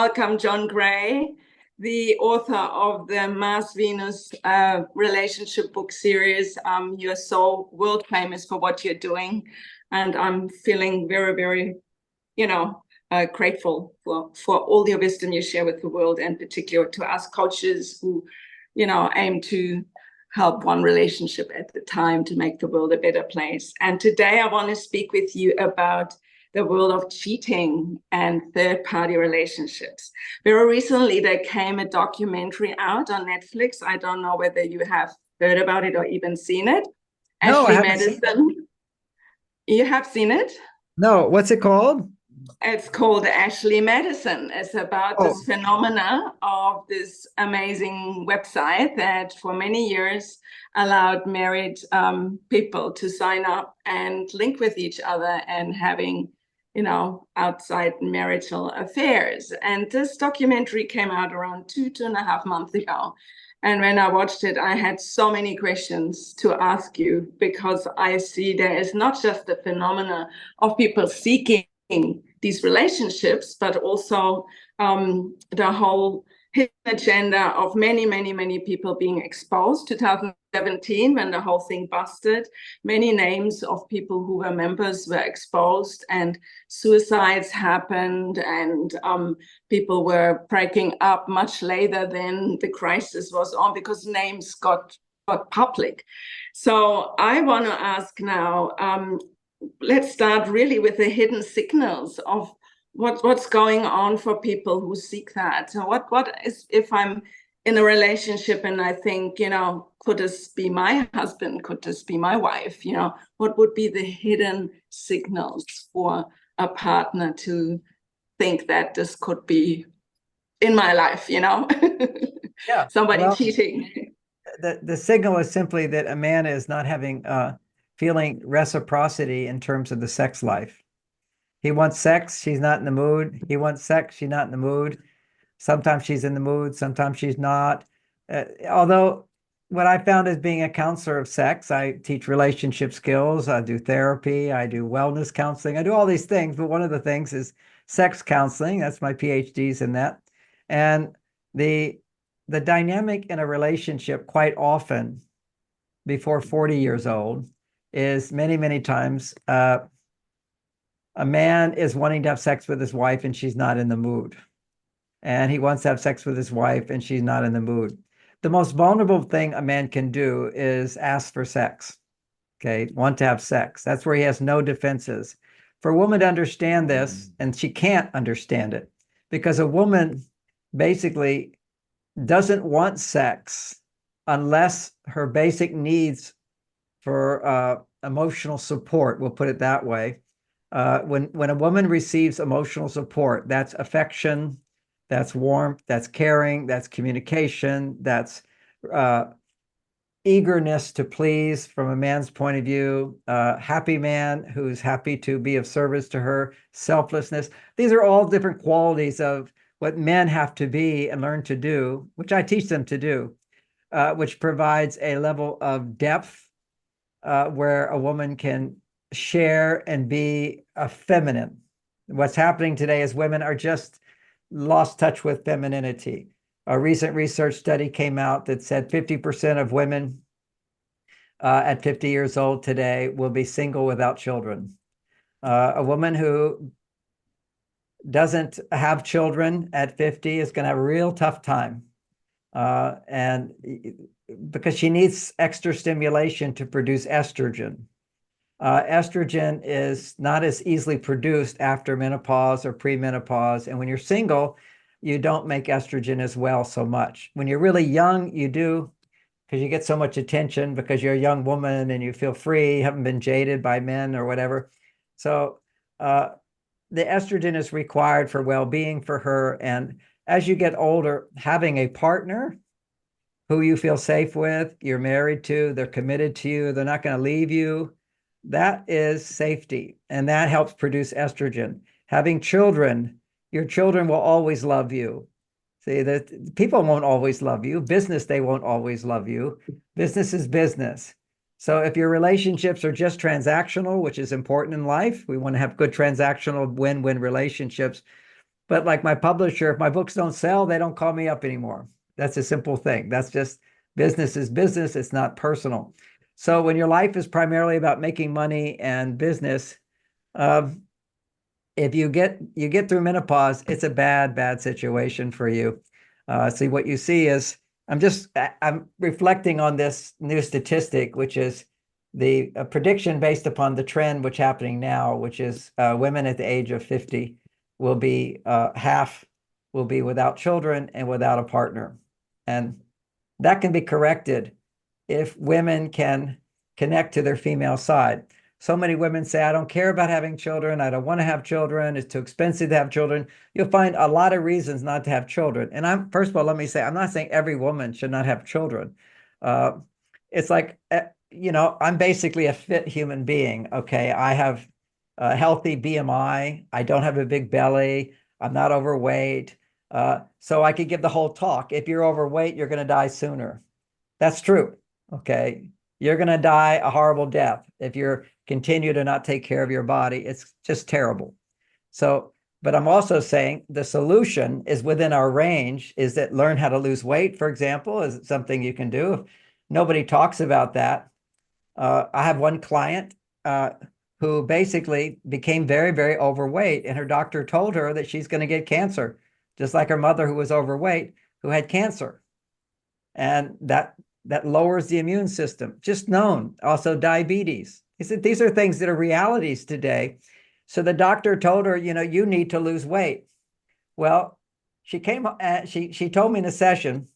welcome John Gray, the author of the Mars Venus relationship book series. You're so world famous for what you're doing, and I'm feeling very, very, grateful for all your wisdom you share with the world, and particularly to us coaches who, aim to help one relationship at a time to make the world a better place. And today I want to speak with you about the world of cheating and third-party relationships. Very recently, there came a documentary out on Netflix. I don't know whether you have heard about it or even seen it. No, I Ashley haven't seen it. Madison. You have seen it? No, what's it called? It's called Ashley Madison. It's about Oh, this phenomena of this amazing website that for many years allowed married people to sign up and link with each other and having, outside marital affairs. And this documentary came out around 2.5 months ago. And when I watched it, I had so many questions to ask you, because I see there is not just the phenomena of people seeking these relationships, but also the whole hidden agenda of many, many, many people being exposed. 2017, when the whole thing busted, many names of people who were members were exposed, and suicides happened, and people were breaking up much later than the crisis was on, because names got public. So I want to ask now, let's start really with the hidden signals of what's going on for people who seek that. So what is, if I'm in a relationship and I think, could this be my husband? Could this be my wife? What would be the hidden signals for a partner to think that this could be in my life, yeah. somebody Well, cheating? the signal is simply that a man is not having feeling reciprocity in terms of the sex life. He wants sex, she's not in the mood. He wants sex, she's not in the mood. Sometimes she's in the mood, sometimes she's not. Although what I found is, being a counselor of sex, I teach relationship skills, I do therapy, I do wellness counseling, I do all these things. But one of the things is sex counseling. That's my PhD's in that. And the dynamic in a relationship quite often before 40 years old is many, many times a man is wanting to have sex with his wife and she's not in the mood. And he wants to have sex with his wife and she's not in the mood. The most vulnerable thing a man can do is ask for sex. Okay, want to have sex. That's where he has no defenses. For a woman to understand this, and she can't understand it, because a woman basically doesn't want sex unless her basic needs for emotional support, we'll put it that way. When a woman receives emotional support, that's affection, that's warmth, that's caring, that's communication, that's eagerness to please from a man's point of view, happy man who's happy to be of service to her, selflessness. These are all different qualities of what men have to be and learn to do, which I teach them to do, which provides a level of depth where a woman can share and be a feminine. What's happening today is women are just lost touch with femininity. A recent research study came out that said 50% of women at 50 years old today will be single without children. A woman who doesn't have children at 50 is going to have a real tough time. And because she needs extra stimulation to produce estrogen. Estrogen is not as easily produced after menopause or premenopause. And when you're single, you don't make estrogen as well so much. When you're really young, you do, because you get so much attention because you're a young woman and you feel free, haven't been jaded by men or whatever. So the estrogen is required for well-being for her. And as you get older, having a partner who you feel safe with, you're married to, they're committed to you, they're not going to leave you, that is safety. And that helps produce estrogen. Having children, your children will always love you. See, that people won't always love you. Business, they won't always love you. Business is business. So if your relationships are just transactional, which is important in life, we want to have good transactional win-win relationships. But like my publisher, if my books don't sell, they don't call me up anymore. That's a simple thing. That's just business is business. It's not personal. So when your life is primarily about making money and business, um, if you get through menopause, it's a bad situation for you. See, what you see is I'm reflecting on this new statistic, which is the prediction based upon the trend which happening now, which is women at the age of 50 will be half will be without children and without a partner. And that can be corrected if women can connect to their female side. So many women say, I don't care about having children. I don't want to have children. It's too expensive to have children. You'll find a lot of reasons not to have children. And first of all, let me say, I'm not saying every woman should not have children. Uh, it's like, I'm basically a fit human being. Okay. I have a healthy BMI. I don't have a big belly. I'm not overweight. So I could give the whole talk. If you're overweight, you're going to die sooner. That's true. Okay. You're going to die a horrible death if you continue to not take care of your body. It's just terrible. So, but I'm also saying the solution is within our range, is that learn how to lose weight, for example, is something you can do. Nobody talks about that. I have one client who basically became very overweight, and her doctor told her that she's going to get cancer, just like her mother, who was overweight, who had cancer. And that lowers the immune system, just known. Also diabetes. He said these are things that are realities today. So the doctor told her, you need to lose weight. Well, she told me in a session,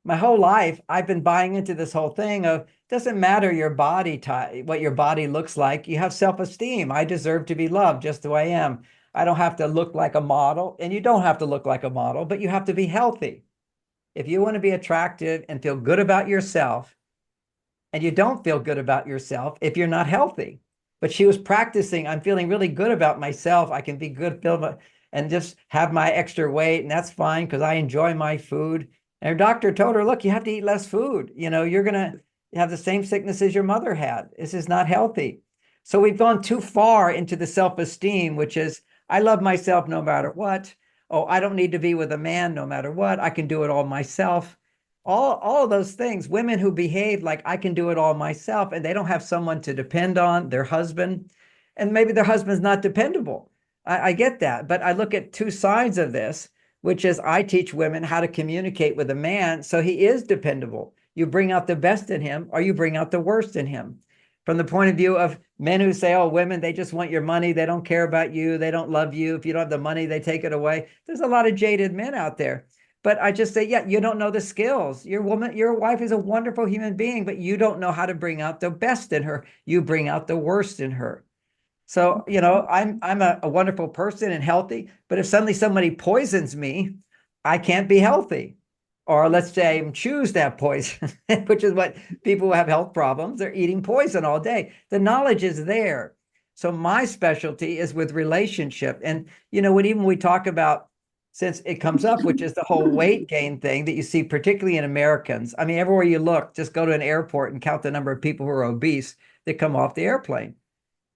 my whole life I've been buying into this whole thing of doesn't matter your body type, what your body looks like. You have self-esteem. I deserve to be loved just the way I am. I don't have to look like a model, and you don't have to look like a model, but you have to be healthy. If you want to be attractive and feel good about yourself, and you don't feel good about yourself if you're not healthy. But she was practicing, I'm feeling really good about myself. I can be good, and just have my extra weight, and that's fine because I enjoy my food. And her doctor told her, look, you have to eat less food. You're going to have the same sickness as your mother had. This is not healthy. So we've gone too far into the self-esteem, which is, I love myself no matter what. Oh, I don't need to be with a man no matter what. I can do it all myself. All of those things, women who behave like I can do it all myself, and they don't have someone to depend on, their husband, and maybe their husband's not dependable. I get that, but I look at two sides of this, which is I teach women how to communicate with a man so he is dependable. You bring out the best in him, or you bring out the worst in him. From the point of view of men who say, oh, women, they just want your money. They don't care about you. They don't love you. If you don't have the money, they take it away. There's a lot of jaded men out there. But I just say, yeah, you don't know the skills. Your wife is a wonderful human being, but you don't know how to bring out the best in her. You bring out the worst in her. So, I'm a wonderful person and healthy, but if suddenly somebody poisons me, I can't be healthy. Or let's say I choose to have poison, which is what people who have health problems, they're eating poison all day. The knowledge is there. So my specialty is with relationship. And, when we talk about, since it comes up, which is the whole weight gain thing that you see, particularly in Americans. I mean, everywhere you look, just go to an airport and count the number of people who are obese that come off the airplane.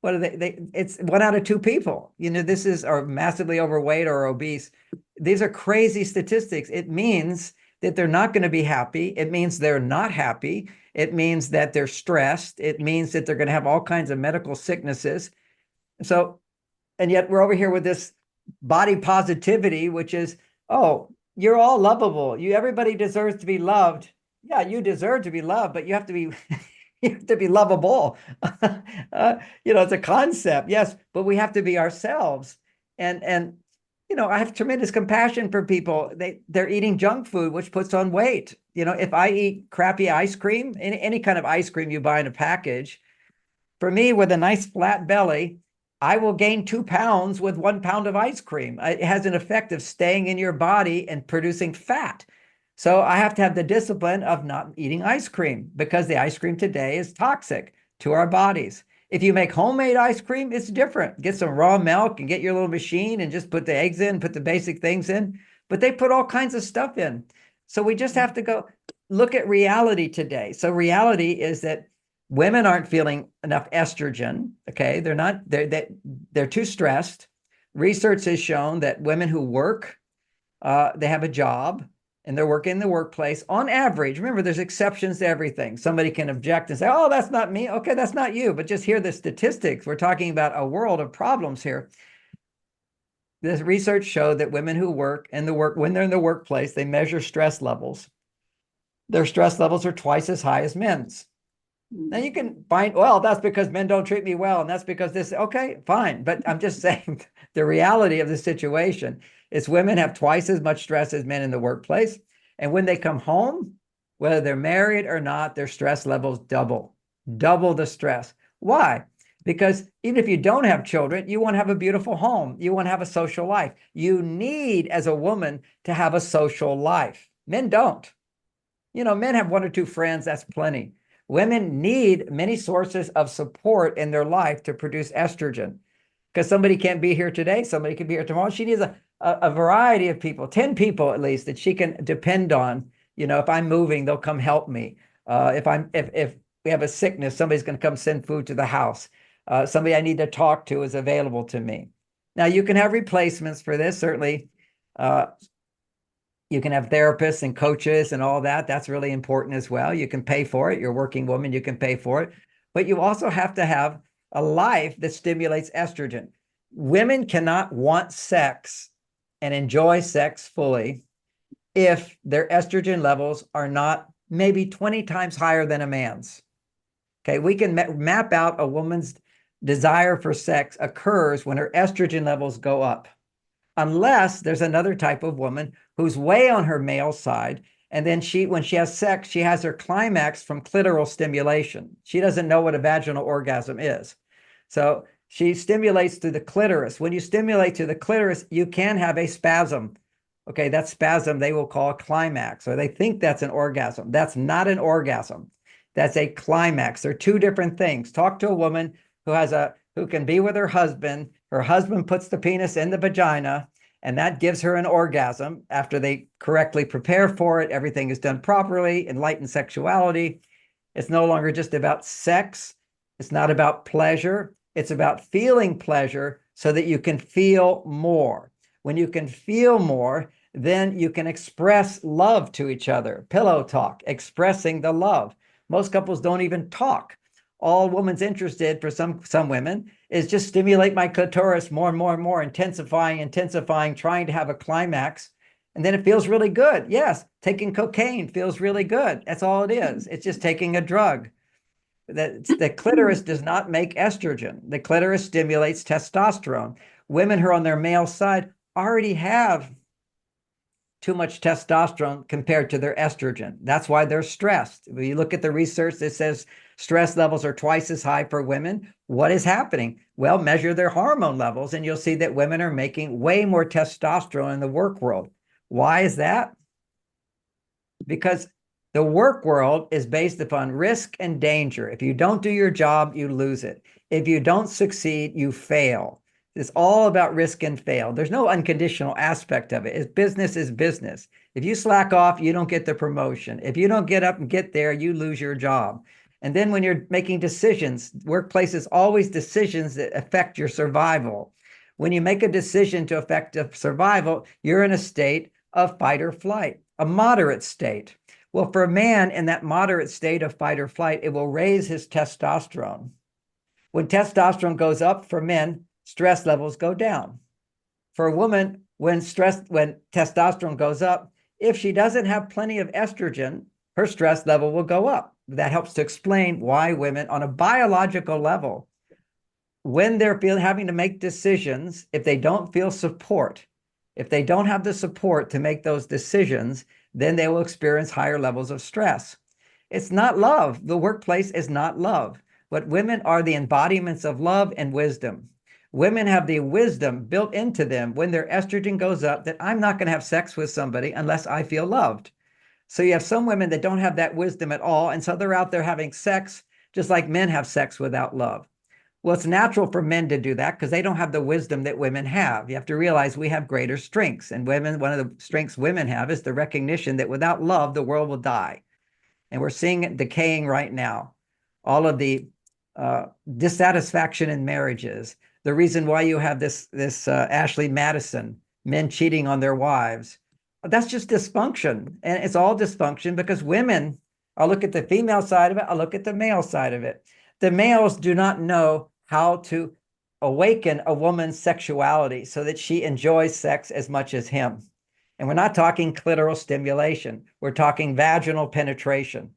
What are it's 1 out of 2 people, are massively overweight or obese. These are crazy statistics. It means that they're not going to be happy. It means they're not happy. It means that they're stressed. It means that they're going to have all kinds of medical sicknesses. So, and yet we're over here with this body positivity, which is, oh, you're all lovable. Everybody deserves to be loved. Yeah, you deserve to be loved, but you have to be you have to be lovable. It's a concept, yes, but we have to be ourselves. And I have tremendous compassion for people. They're eating junk food, which puts on weight. If I eat crappy ice cream, any kind of ice cream you buy in a package, for me, with a nice flat belly, I will gain 2 pounds with 1 pound of ice cream. It has an effect of staying in your body and producing fat. So I have to have the discipline of not eating ice cream because the ice cream today is toxic to our bodies. If you make homemade ice cream, it's different. Get some raw milk and get your little machine and just put the eggs in, put the basic things in. But they put all kinds of stuff in. So we just have to go look at reality today. So reality is that women aren't feeling enough estrogen. Okay, they're too stressed. Research has shown that women who work, they have a job and they're working in the workplace on average. Remember, there's exceptions to everything. Somebody can object and say, oh, that's not me. Okay, that's not you. But just hear the statistics. We're talking about a world of problems here. This research showed that women who work when they're in the workplace, they measure stress levels. Their stress levels are twice as high as men's. Now you can find, well, that's because men don't treat me well, and that's because this, okay, fine. But I'm just saying the reality of the situation is women have twice as much stress as men in the workplace. And when they come home, whether they're married or not, their stress levels double the stress. Why? Because even if you don't have children, you want to have a beautiful home. You want to have a social life. You need, as a woman, to have a social life. Men don't. Men have one or two friends, that's plenty. Women need many sources of support in their life to produce estrogen, because somebody can't be here today, somebody can be here tomorrow. She needs a variety of people, 10 people at least, that she can depend on. If I'm moving, they'll come help me. If we have a sickness, somebody's going to come send food to the house. Somebody I need to talk to is available to me. Now, you can have replacements for this, certainly. You can have therapists and coaches and all that. That's really important as well. You can pay for it. You're a working woman, you can pay for it. But you also have to have a life that stimulates estrogen. Women cannot want sex and enjoy sex fully if their estrogen levels are not maybe 20 times higher than a man's. Okay, we can map out a woman's desire for sex occurs when her estrogen levels go up, unless there's another type of woman who's way on her male side. And then when she has sex, she has her climax from clitoral stimulation. She doesn't know what a vaginal orgasm is. So she stimulates through the clitoris. When you stimulate to the clitoris, you can have a spasm. Okay, that spasm they will call a climax, or they think that's an orgasm. That's not an orgasm. That's a climax. They're two different things. Talk to a woman who can be with her husband. Her husband puts the penis in the vagina, and that gives her an orgasm after they correctly prepare for it. Everything is done properly, enlightened sexuality. It's no longer just about sex. It's not about pleasure. It's about feeling pleasure so that you can feel more. When you can feel more, then you can express love to each other. Pillow talk, expressing the love. Most couples don't even talk. All woman's interested for some women is just stimulate my clitoris more and more and more, intensifying, trying to have a climax. And then it feels really good. Yes, taking cocaine feels really good. That's all it is. It's just taking a drug. The clitoris does not make estrogen. The clitoris stimulates testosterone. Women who are on their male side already have too much testosterone compared to their estrogen. That's why they're stressed. When you look at the research that says stress levels are twice as high for women, what is happening? Well, measure their hormone levels, and you'll see that women are making way more testosterone in the work world. Why is that? Because the work world is based upon risk and danger. If you don't do your job, you lose it. If you don't succeed, you fail. It's all about risk and fail. There's no unconditional aspect of it. It's business is business. If you slack off, you don't get the promotion. If you don't get up and get there, you lose your job. And then when you're making decisions, workplace is always decisions that affect your survival. When you make a decision to affect survival, you're in a state of fight or flight, a moderate state. Well, for a man in that moderate state of fight or flight, it will raise his testosterone. When testosterone goes up for men, stress levels go down. For a woman, when testosterone goes up, if she doesn't have plenty of estrogen, her stress level will go up. That helps to explain why women on a biological level, when they're having to make decisions, if they don't feel support, if they don't have the support to make those decisions, then they will experience higher levels of stress. It's not love. The workplace is not love. But women are the embodiments of love and wisdom. Women have the wisdom built into them when their estrogen goes up that I'm not going to have sex with somebody unless I feel loved. So you have some women that don't have that wisdom at all, and so they're out there having sex just like men have sex without love. Well, it's natural for men to do that because they don't have the wisdom that women have. You have to realize we have greater strengths, and women, one of the strengths women have is the recognition that without love, the world will die. And we're seeing it decaying right now. All of the dissatisfaction in marriages, The reason why you have this Ashley Madison, men cheating on their wives, that's just dysfunction. And it's all dysfunction because women, I'll look at the female side of it, I'll look at the male side of it. The males do not know how to awaken a woman's sexuality so that she enjoys sex as much as him. And we're not talking clitoral stimulation. We're talking vaginal penetration,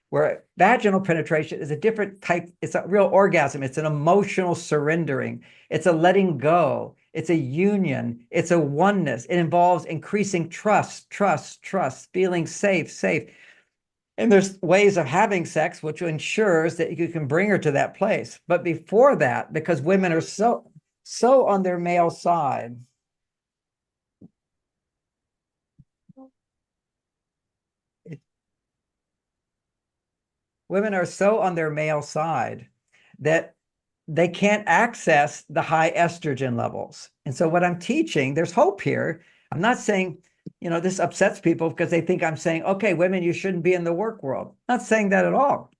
where vaginal penetration is a different type. It's a real orgasm. It's an emotional surrendering. It's a letting go. It's a union. It's a oneness. It involves increasing trust, feeling safe. And there's ways of having sex, which ensures that you can bring her to that place. But before that, because women are so on their male side, women are so on their male side that they can't access the high estrogen levels. And so what I'm teaching, there's hope here. I'm not saying, this upsets people because they think I'm saying, okay, women, you shouldn't be in the work world. I'm not saying that at all.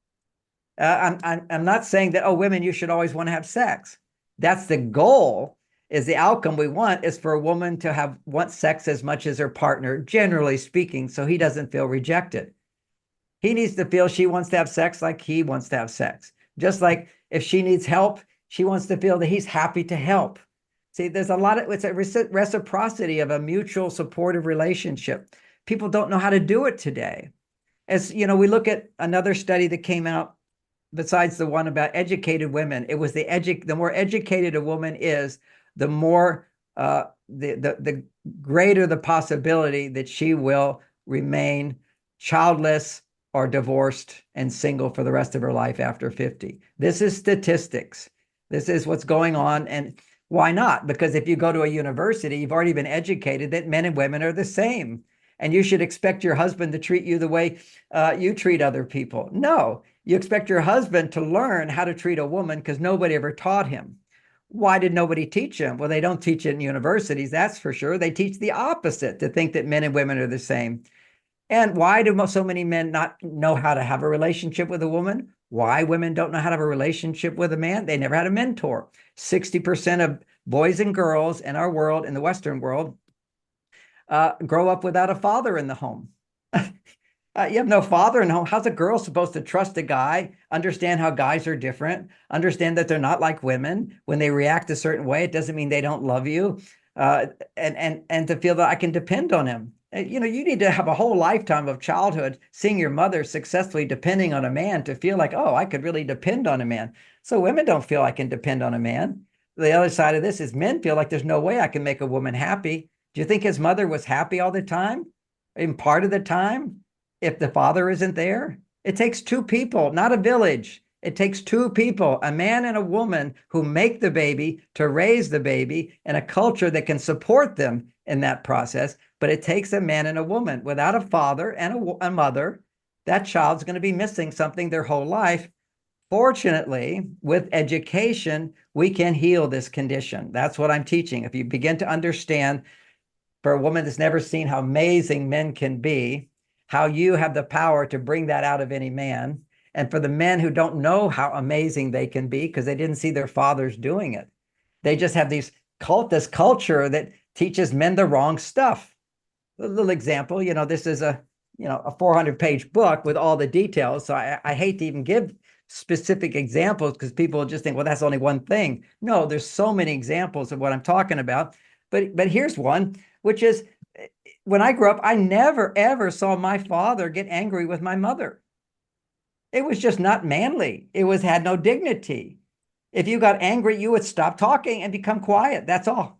I'm not saying that, oh, women, you should always want to have sex. That's the goal, is the outcome we want is for a woman to want sex as much as her partner, generally speaking, so he doesn't feel rejected. He needs to feel she wants to have sex like he wants to have sex. Just like if she needs help, she wants to feel that he's happy to help. See, there's it's a reciprocity of a mutual supportive relationship. People don't know how to do it today. As we look at another study that came out besides the one about educated women, it was the more educated a woman is, the more the greater the possibility that she will remain childless or divorced and single for the rest of her life after 50. This is statistics. This is what's going on. And why not? Because if you go to a university, you've already been educated that men and women are the same. And you should expect your husband to treat you the way you treat other people. No, you expect your husband to learn how to treat a woman because nobody ever taught him. Why did nobody teach him? Well, they don't teach it in universities, that's for sure. They teach the opposite, to think that men and women are the same. And why do so many men not know how to have a relationship with a woman? Why women don't know how to have a relationship with a man? They never had a mentor. 60% of boys and girls in our world, in the Western world, grow up without a father in the home. You have no father in the home. How's a girl supposed to trust a guy, understand how guys are different, understand that they're not like women? When they react a certain way, it doesn't mean they don't love you, and to feel that I can depend on him. You need to have a whole lifetime of childhood seeing your mother successfully depending on a man to feel like, oh, I could really depend on a man. So women don't feel I can depend on a man. The other side of this is men feel like there's no way I can make a woman happy. Do you think his mother was happy all the time? In part of the time, if the father isn't there? It takes two people, not a village. It takes two people, a man and a woman, who make the baby to raise the baby in a culture that can support them in that process. But it takes a man and a woman. Without a father and a mother, that child's going to be missing something their whole life. Fortunately, with education, we can heal this condition. That's what I'm teaching. If you begin to understand, for a woman that's never seen how amazing men can be, how you have the power to bring that out of any man, and for the men who don't know how amazing they can be because they didn't see their fathers doing it. They just have this culture that teaches men the wrong stuff. A little example, this is a 400-page book with all the details. So I hate to even give specific examples because people just think, well, that's only one thing. No, there's so many examples of what I'm talking about. But here's one, which is, when I grew up, I never, ever saw my father get angry with my mother. It was just not manly. It had no dignity. If you got angry, you would stop talking and become quiet. That's all.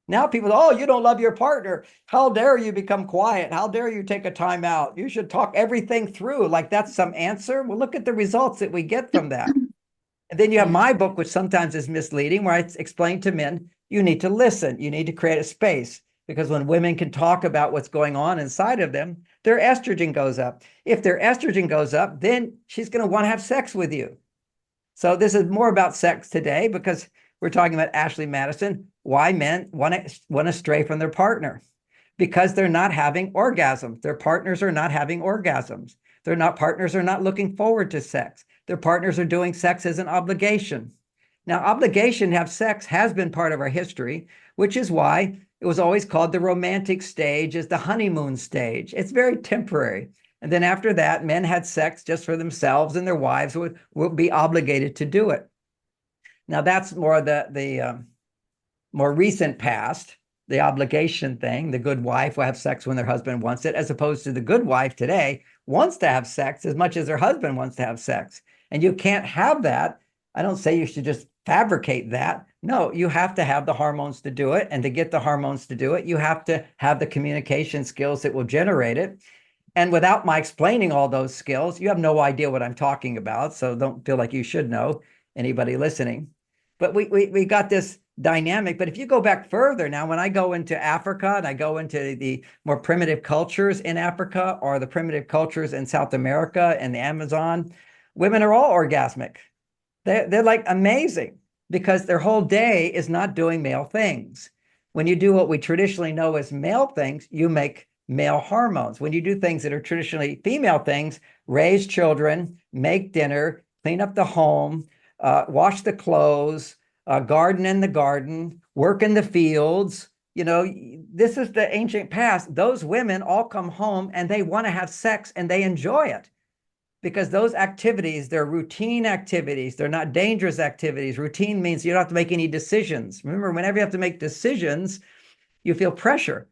Now people, oh, you don't love your partner. How dare you become quiet? How dare you take a time out? You should talk everything through. Like that's some answer. Well, look at the results that we get from that. And then you have my book, which sometimes is misleading, where I explain to men, you need to listen. You need to create a space. Because when women can talk about what's going on inside of them, their estrogen goes up. If their estrogen goes up, then she's going to want to have sex with you. So this is more about sex today because we're talking about Ashley Madison. Why men want to stray from their partner? Because they're not having orgasms. Their partners are not having orgasms. Partners are not looking forward to sex. Their partners are doing sex as an obligation. Now, obligation to have sex has been part of our history, which is why it was always called the romantic stage, is the honeymoon stage. It's very temporary. And then after that, men had sex just for themselves, and their wives would be obligated to do it. Now, that's more the more recent past, the obligation thing. The good wife will have sex when their husband wants it, as opposed to the good wife today wants to have sex as much as her husband wants to have sex. And you can't have that. I don't say you should just fabricate that. No, you have to have the hormones to do it. And to get the hormones to do it, you have to have the communication skills that will generate it. And without my explaining all those skills, you have no idea what I'm talking about. So don't feel like you should know, anybody listening. But we got this dynamic. But if you go back further now, when I go into Africa and I go into the more primitive cultures in Africa or the primitive cultures in South America and the Amazon, women are all orgasmic. They're like amazing because their whole day is not doing male things. When you do what we traditionally know as male things, you make male hormones. When you do things that are traditionally female things, raise children, make dinner, clean up the home, wash the clothes, garden in the garden, work in the fields. You know, this is the ancient past. Those women all come home and they want to have sex and they enjoy it because those activities, they're routine activities. They're not dangerous activities. Routine means you don't have to make any decisions. Remember, whenever you have to make decisions, you feel pressure.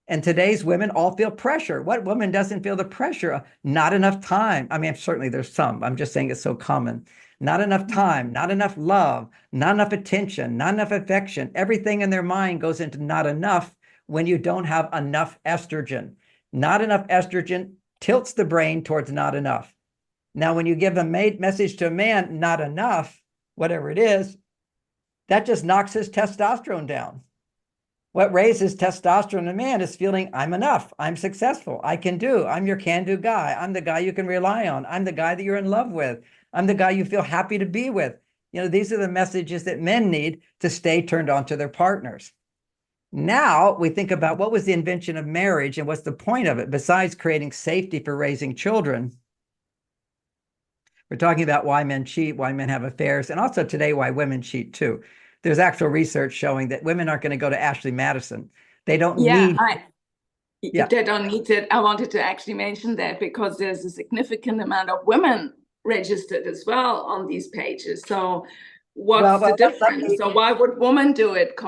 And today's women all feel pressure. What woman doesn't feel the pressure? Not enough time. I mean, certainly there's some. I'm just saying it's so common. Not enough time, not enough love, not enough attention, not enough affection. Everything in their mind goes into not enough when you don't have enough estrogen. Not enough estrogen tilts the brain towards not enough. Now, when you give a message to a man, not enough, whatever it is, that just knocks his testosterone down. What raises testosterone in a man is feeling, I'm enough, I'm successful, I can do, I'm your can-do guy, I'm the guy you can rely on, I'm the guy that you're in love with, I'm the guy you feel happy to be with. You know, these are the messages that men need to stay turned on to their partners. Now we think about what was the invention of marriage and what's the point of it besides creating safety for raising children. We're talking about why men cheat, why men have affairs, and also today why women cheat too. There's actual research showing that women aren't going to go to Ashley Madison. They don't need. They don't need it. I wanted to actually mention that because there's a significant amount of women registered as well on these pages. So what's the difference? So why would women do it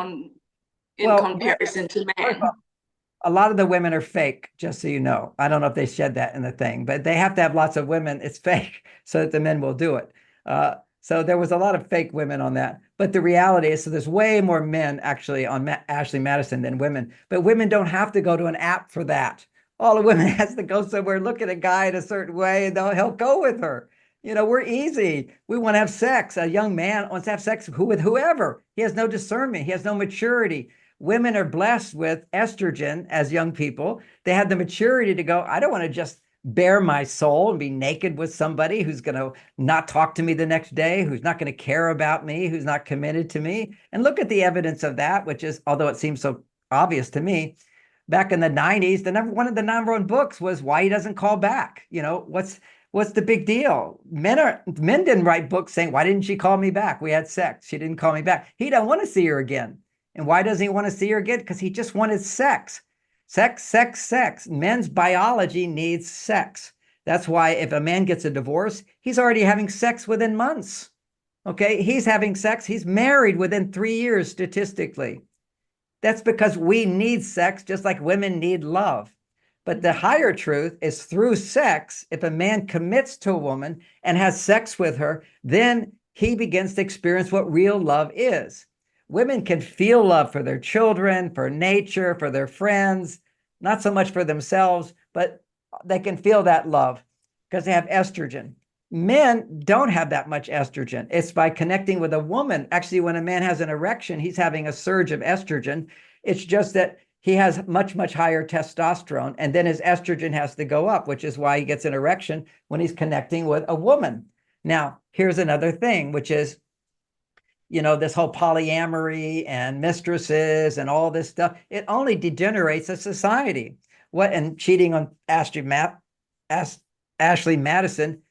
in comparison to men? A lot of the women are fake, just so you know. I don't know if they shed that in the thing, but they have to have lots of women. It's fake so that the men will do it. So there was a lot of fake women on that. But the reality is, so there's way more men actually on Ashley Madison than women. But women don't have to go to an app for that. All a woman has to go somewhere, look at a guy in a certain way, and he'll go with her. You know, we're easy. We want to have sex. A young man wants to have sex with whoever. He has no discernment. He has no maturity. Women are blessed with estrogen as young people. They have the maturity to go, I don't want to just bare my soul and be naked with somebody who's going to not talk to me the next day, who's not going to care about me, who's not committed to me. And look at the evidence of that, which is, although it seems so obvious to me, back in the 90s, one of the number one books was Why He Doesn't Call Back. You know, what's the big deal? Men didn't write books saying, why didn't she call me back? We had sex. She didn't call me back. He don't want to see her again. And why doesn't he want to see her again? Because he just wanted sex. Sex, sex, sex. Men's biology needs sex. That's why if a man gets a divorce, he's already having sex within months. Okay, he's having sex. He's married within 3 years statistically. That's because we need sex just like women need love. But the higher truth is through sex, if a man commits to a woman and has sex with her, then he begins to experience what real love is. Women can feel love for their children, for nature, for their friends, not so much for themselves, but they can feel that love because they have estrogen. Men don't have that much estrogen. It's by connecting with a woman. Actually, when a man has an erection, he's having a surge of estrogen. It's just that he has much, much higher testosterone, and then his estrogen has to go up, which is why he gets an erection when he's connecting with a woman. Now, here's another thing, which is, you know, this whole polyamory and mistresses and all this stuff, it only degenerates a society. And cheating on Ashley Madison,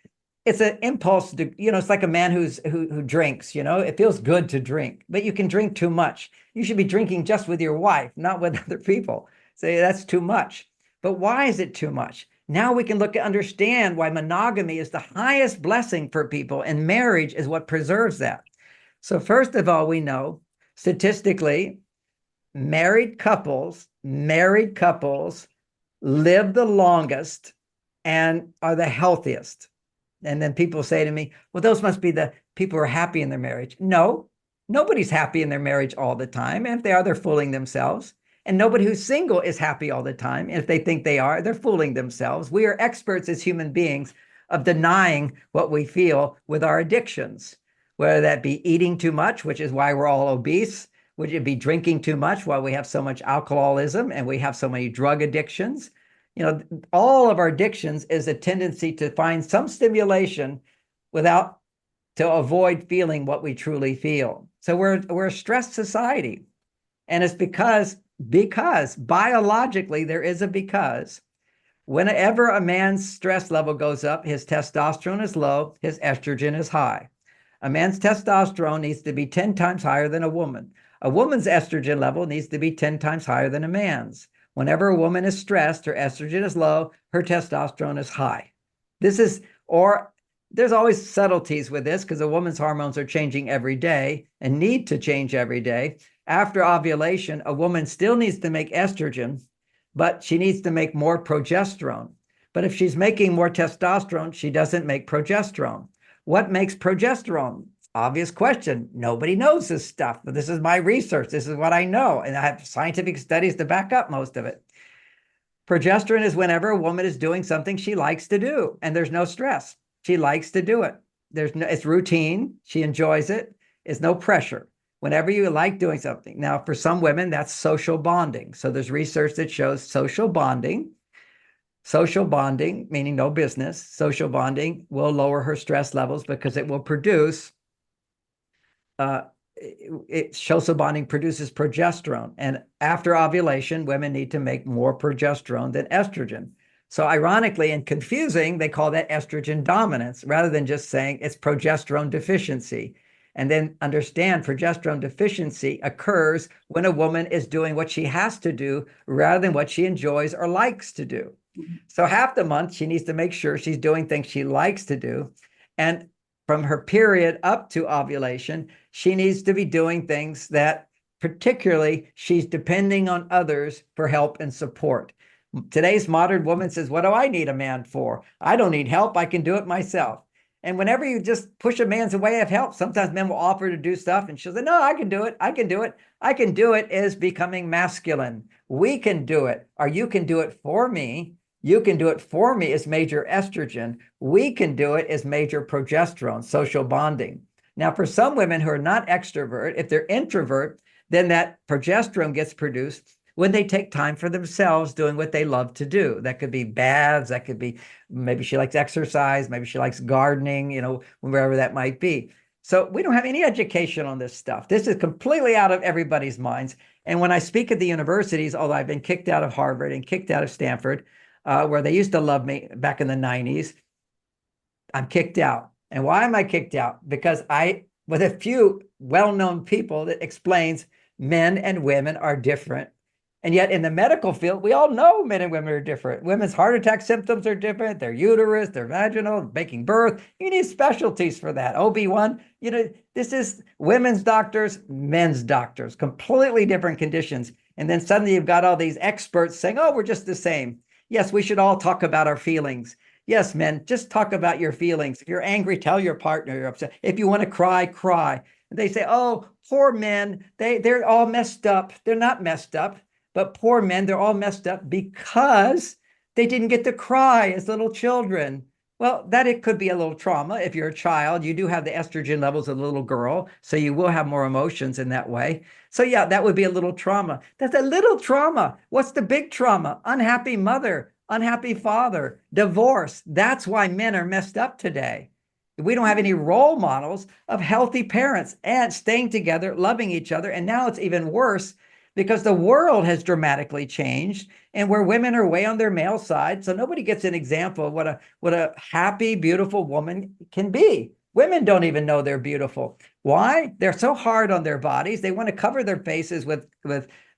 it's an impulse to, it's like a man who drinks, it feels good to drink, but you can drink too much. You should be drinking just with your wife, not with other people. Say that's too much. But why is it too much? Now we can look at understand why monogamy is the highest blessing for people, and marriage is what preserves that. So first of all, we know statistically, married couples live the longest and are the healthiest. And then people say to me, well, those must be the people who are happy in their marriage. No, nobody's happy in their marriage all the time. And if they are, they're fooling themselves. And nobody who's single is happy all the time. And if they think they are, they're fooling themselves. We are experts as human beings of denying what we feel with our addictions, whether that be eating too much, which is why we're all obese, would it be drinking too much, why we have so much alcoholism and we have so many drug addictions. All of our addictions is a tendency to find some stimulation to avoid feeling what we truly feel. So we're a stressed society. And it's because biologically, there is a because. Whenever a man's stress level goes up, his testosterone is low, his estrogen is high. A man's testosterone needs to be 10 times higher than a woman. A woman's estrogen level needs to be 10 times higher than a man's. Whenever a woman is stressed, her estrogen is low, her testosterone is high. There's always subtleties with this because a woman's hormones are changing every day and need to change every day. After ovulation, a woman still needs to make estrogen, but she needs to make more progesterone. But if she's making more testosterone, she doesn't make progesterone. What makes progesterone? Obvious question. Nobody knows this stuff, but this is my research. This is what I know. And I have scientific studies to back up most of it. Progesterone is whenever a woman is doing something she likes to do, and there's no stress. She likes to do it. It's routine. She enjoys it. It's no pressure. Whenever you like doing something. Now, for some women, that's social bonding. So there's research that shows social bonding, meaning no business, social bonding will lower her stress levels because it will produce social bonding produces progesterone. And after ovulation, women need to make more progesterone than estrogen. So ironically and confusing, they call that estrogen dominance rather than just saying it's progesterone deficiency. And then understand progesterone deficiency occurs when a woman is doing what she has to do rather than what she enjoys or likes to do. So half the month, she needs to make sure she's doing things she likes to do. And from her period up to ovulation, she needs to be doing things that particularly she's depending on others for help and support. Today's modern woman says, what do I need a man for? I don't need help. I can do it myself. And whenever you just push a man's way of help, sometimes men will offer to do stuff and she'll say, no, I can do it. I can do it. I can do it is becoming masculine. We can do it, or you can do it for me. You can do it for me is major estrogen. We can do it is major progesterone, social bonding. Now, for some women who are not extrovert, if they're introvert, then that progesterone gets produced when they take time for themselves doing what they love to do. That could be baths, that could be, maybe she likes exercise, maybe she likes gardening, wherever that might be. So we don't have any education on this stuff. This is completely out of everybody's minds. And when I speak at the universities, although I've been kicked out of Harvard and kicked out of Stanford, where they used to love me back in the 90s, I'm kicked out. And why am I kicked out? Because with a few well-known people that explains men and women are different. And yet in the medical field, we all know men and women are different. Women's heart attack symptoms are different. Their uterus, their vaginal, making birth. You need specialties for that. OB1, this is women's doctors, men's doctors, completely different conditions. And then suddenly you've got all these experts saying, oh, we're just the same. Yes, we should all talk about our feelings. Yes, men, just talk about your feelings. If you're angry, tell your partner you're upset. If you want to cry, cry. And they say, oh, poor men, they're all messed up. They're not messed up. But poor men, they're all messed up because they didn't get to cry as little children. Well, it could be a little trauma. If you're a child, you do have the estrogen levels of a little girl, so you will have more emotions in that way. So yeah, that would be a little trauma. That's a little trauma. What's the big trauma? Unhappy mother, unhappy father, divorce. That's why men are messed up today. We don't have any role models of healthy parents and staying together, loving each other. And now it's even worse, because the world has dramatically changed and where women are way on their male side. So nobody gets an example of what a happy, beautiful woman can be. Women don't even know they're beautiful. Why? They're so hard on their bodies. They want to cover their faces with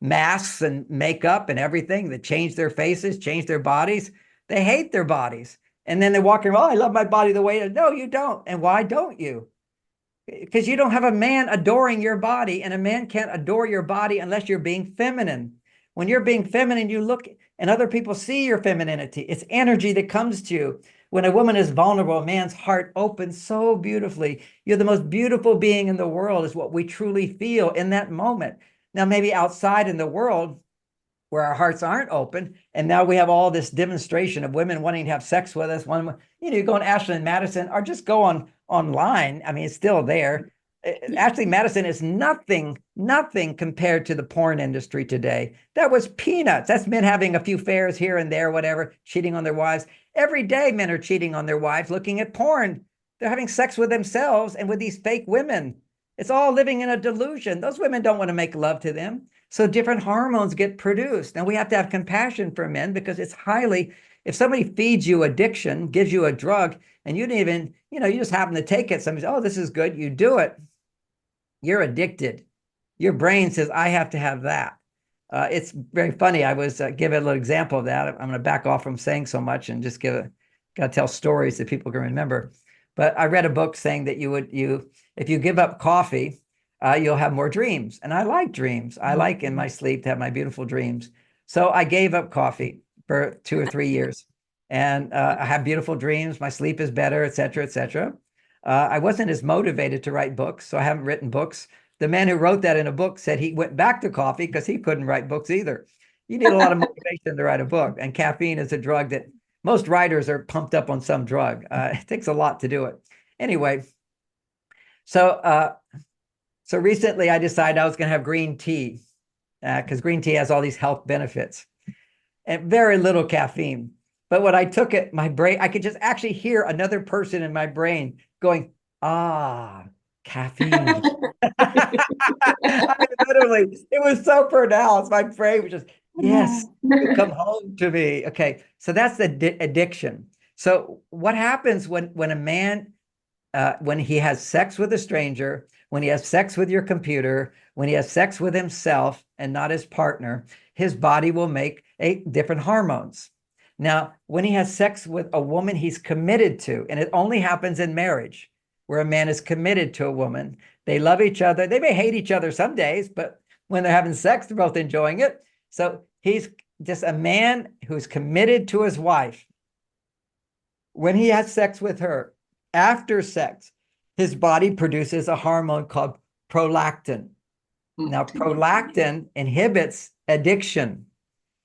masks and makeup and everything that change their faces, change their bodies. They hate their bodies. And then they walk around, oh, I love my body the way it is. No, you don't. And why don't you? Because you don't have a man adoring your body, and a man can't adore your body unless you're being feminine. When you're being feminine, you look and other people see your femininity. It's energy that comes to you. When a woman is vulnerable, a man's heart opens so beautifully. You're the most beautiful being in the world is what we truly feel in that moment. Now, maybe outside in the world where our hearts aren't open, and now we have all this demonstration of women wanting to have sex with us. You go on Ashley and Madison, or just go online. I mean, it's still there. Ashley Madison is nothing compared to the porn industry today. That was peanuts. That's men having a few affairs here and there, whatever, cheating on their wives. Every day, men are cheating on their wives, looking at porn. They're having sex with themselves and with these fake women. It's all living in a delusion. Those women don't want to make love to them. So different hormones get produced. Now we have to have compassion for men, because it's if somebody feeds you addiction, gives you a drug, and you didn't even, you just happen to take it. Somebody says, oh, this is good. You do it. You're addicted. Your brain says, I have to have that. It's very funny. I was give a little example of that. I'm going to back off from saying so much and just got to tell stories that people can remember. But I read a book saying that if you give up coffee, you'll have more dreams. And I like dreams. I like in my sleep to have my beautiful dreams. So I gave up coffee for 2 or 3 years, and I have beautiful dreams. My sleep is better, et cetera, et cetera. I wasn't as motivated to write books, so I haven't written books. The man who wrote that in a book said he went back to coffee because he couldn't write books either. You need a lot of motivation to write a book, and caffeine is a drug that most writers are pumped up on some drug. It takes a lot to do it. Anyway, so recently I decided I was going to have green tea, because green tea has all these health benefits and very little caffeine. But when I took it, my brain, I could just actually hear another person in my brain going, caffeine. I mean, literally, it was so pronounced. My brain was just, yes, come home to me. Okay, so that's the addiction. So what happens when a man, when he has sex with a stranger, when he has sex with your computer, when he has sex with himself and not his partner, his body will make different hormones. Now, when he has sex with a woman he's committed to, and it only happens in marriage, where a man is committed to a woman, they love each other. They may hate each other some days, but when they're having sex, they're both enjoying it. So he's just a man who's committed to his wife. When he has sex with her, after sex, his body produces a hormone called prolactin. Now, prolactin inhibits addiction.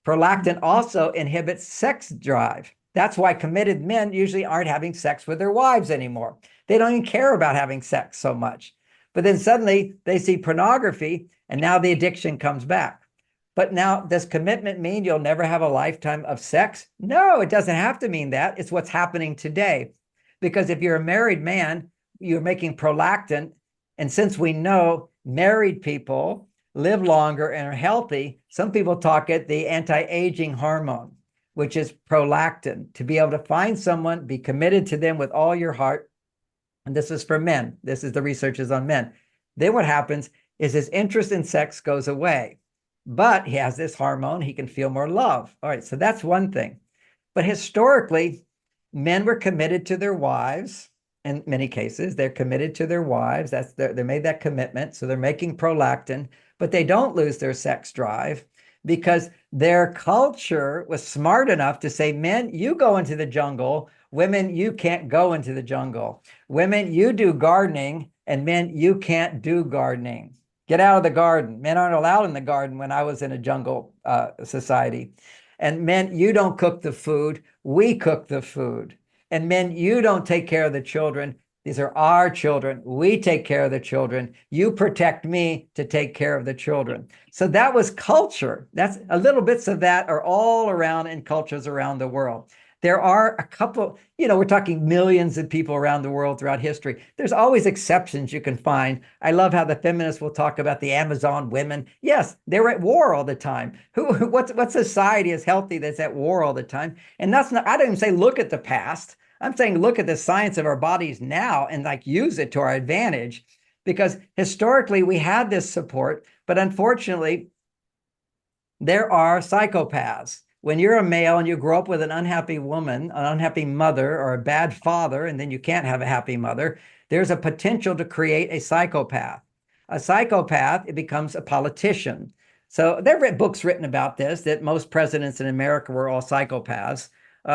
Prolactin also inhibits sex drive. That's why committed men usually aren't having sex with their wives anymore. They don't even care about having sex so much. But then suddenly they see pornography, and now the addiction comes back. But now, does commitment mean you'll never have a lifetime of sex? No, it doesn't have to mean that. It's what's happening today. Because if you're a married man, you're making prolactin. And since we know married people live longer and are healthy, some people talk it the anti-aging hormone, which is prolactin, to be able to find someone, be committed to them with all your heart. And this is for men. This is the research is on men. Then what happens is his interest in sex goes away, but he has this hormone. He can feel more love. All right, so that's one thing. But historically, men were committed to their wives. In many cases, they're committed to their wives. They made that commitment. So they're making prolactin, but they don't lose their sex drive because their culture was smart enough to say, men, you go into the jungle. Women, you can't go into the jungle. Women, you do gardening, and men, you can't do gardening. Get out of the garden. Men aren't allowed in the garden when I was in a jungle society. And men, you don't cook the food. We cook the food. And men, you don't take care of the children. These are our children. We take care of the children. You protect me to take care of the children. So that was culture. That's a little bits of that are all around in cultures around the world. There are a couple, we're talking millions of people around the world throughout history. There's always exceptions you can find. I love how the feminists will talk about the Amazon women. Yes, they're at war all the time. What society is healthy that's at war all the time? And that's not, I don't even say look at the past. I'm saying look at the science of our bodies now and like use it to our advantage, because historically we had this support, but unfortunately there are psychopaths. When you're a male and you grow up with an unhappy woman, an unhappy mother, or a bad father, and then you can't have a happy mother, there's a potential to create a psychopath. A psychopath, it becomes a politician. So there are books written about this, that most presidents in America were all psychopaths.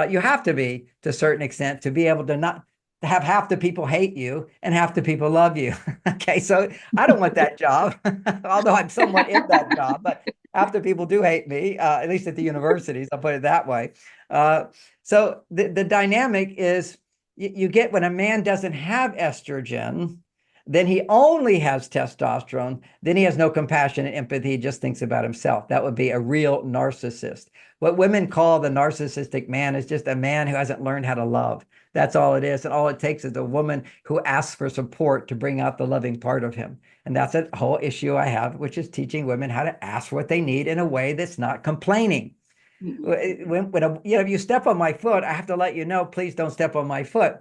You have to be, to a certain extent, to be able to not have half the people hate you and half the people love you. Okay, so I don't want that job, although I'm somewhat in that job, but half the people do hate me, at least at the universities, I'll put it that way. So the dynamic is you get when a man doesn't have estrogen, then he only has testosterone, then he has no compassion and empathy, he just thinks about himself. That would be a real narcissist. What women call the narcissistic man is just a man who hasn't learned how to love. That's all it is. And all it takes is a woman who asks for support to bring out the loving part of him. And that's a whole issue I have, which is teaching women how to ask for what they need in a way that's not complaining. When if you step on my foot, I have to let you know, please don't step on my foot.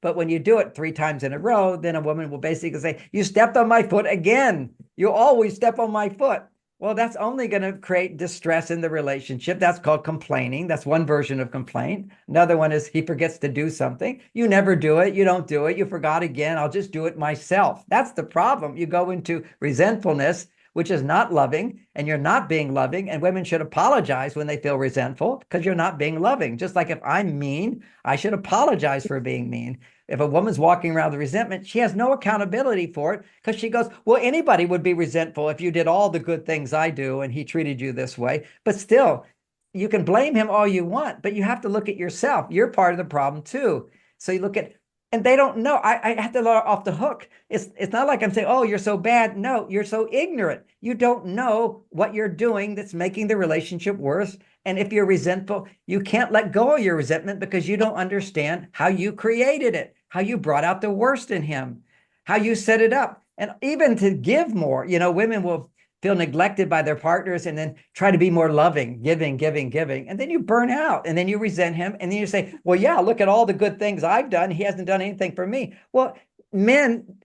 But when you do it 3 times in a row, then a woman will basically say, you stepped on my foot again. You always step on my foot. Well, that's only going to create distress in the relationship. That's called complaining. That's one version of complaint. Another one is he forgets to do something. You never do it. You don't do it. You forgot again. I'll just do it myself. That's the problem. You go into resentfulness, which is not loving, and you're not being loving. And women should apologize when they feel resentful because you're not being loving. Just like if I'm mean, I should apologize for being mean. If a woman's walking around with resentment, she has no accountability for it because she goes, well, anybody would be resentful if you did all the good things I do and he treated you this way. But still, you can blame him all you want, but you have to look at yourself. You're part of the problem too. So you look at, and they don't know. I have to let her off the hook. It's not like I'm saying, oh, you're so bad. No, you're so ignorant. You don't know what you're doing that's making the relationship worse. And if you're resentful, you can't let go of your resentment because you don't understand how you created it, how you brought out the worst in him, how you set it up. And even to give more, women will feel neglected by their partners and then try to be more loving, giving, giving, giving. And then you burn out and then you resent him. And then you say, well, yeah, look at all the good things I've done. He hasn't done anything for me. Well, men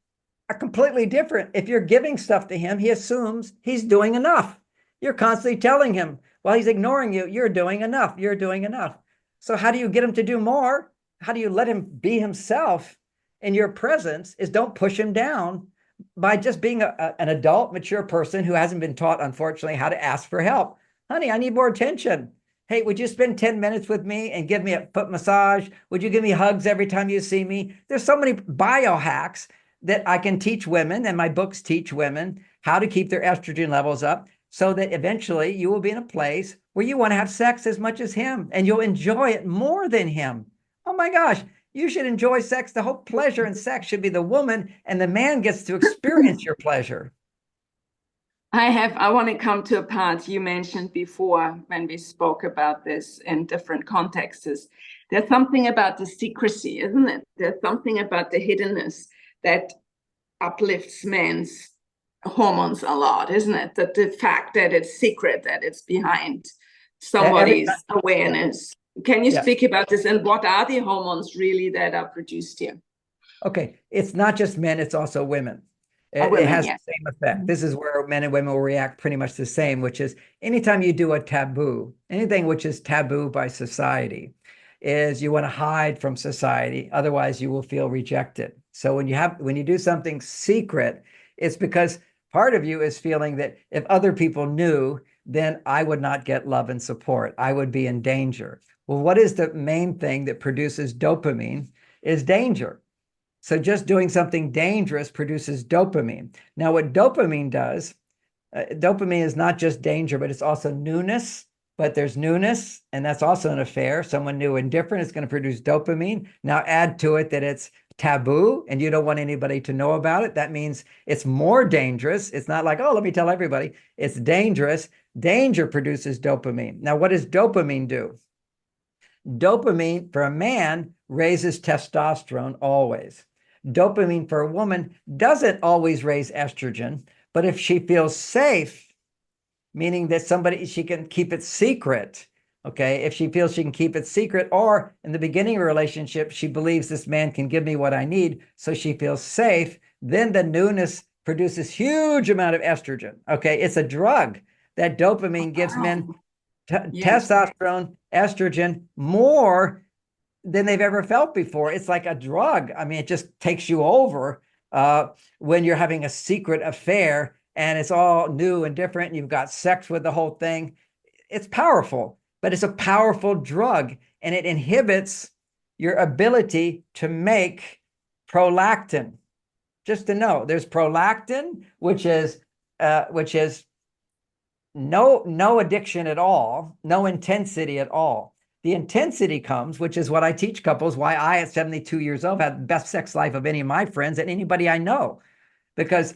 are completely different. If you're giving stuff to him, he assumes he's doing enough. You're constantly telling him, while he's ignoring you, you're doing enough. You're doing enough. So how do you get him to do more? How do you let him be himself in your presence is don't push him down by just being an adult, mature person who hasn't been taught, unfortunately, how to ask for help. Honey, I need more attention. Hey, would you spend 10 minutes with me and give me a foot massage? Would you give me hugs every time you see me? There's so many biohacks that I can teach women, and my books teach women how to keep their estrogen levels up so that eventually you will be in a place where you want to have sex as much as him and you'll enjoy it more than him. Oh my gosh, you should enjoy sex. The whole pleasure in sex should be the woman, and the man gets to experience your pleasure. I want to come to a part you mentioned before when we spoke about this in different contexts. There's something about the secrecy, isn't it? There's something about the hiddenness that uplifts men's hormones a lot, isn't it? That the fact that it's secret, that it's behind somebody's awareness. Can you speak about this, and what are the hormones really that are produced here? Okay, it's not just men, it's also women. Women, it has the same effect. This is where men and women will react pretty much the same, which is anytime you do a taboo, anything which is taboo by society, is you want to hide from society. Otherwise, you will feel rejected. So when you do something secret, it's because part of you is feeling that if other people knew, then I would not get love and support. I would be in danger. Well, what is the main thing that produces dopamine is danger. So just doing something dangerous produces dopamine. Now, what dopamine does, dopamine is not just danger, but it's also newness. But there's newness, and that's also an affair. Someone new and different is going to produce dopamine. Now add to it that it's taboo and you don't want anybody to know about it. That means it's more dangerous. It's not like, oh, let me tell everybody. It's dangerous. Danger produces dopamine. Now, what does dopamine do? Dopamine for a man raises testosterone always. Dopamine for a woman doesn't always raise estrogen, but if she feels safe, meaning that she can keep it secret, okay? If she feels she can keep it secret, or in the beginning of a relationship, she believes this man can give me what I need, so she feels safe, then the newness produces huge amount of estrogen, okay? It's a drug. That dopamine gives men testosterone, estrogen, more than they've ever felt before. It's like a drug. I mean, it just takes you over when you're having a secret affair and it's all new and different and you've got sex with the whole thing. It's powerful, but it's a powerful drug, and it inhibits your ability to make prolactin. Just to know, there's prolactin, which is no addiction at all, no intensity at all. The intensity comes, which is what I teach couples, why I, at 72 years old, had the best sex life of any of my friends and anybody I know, because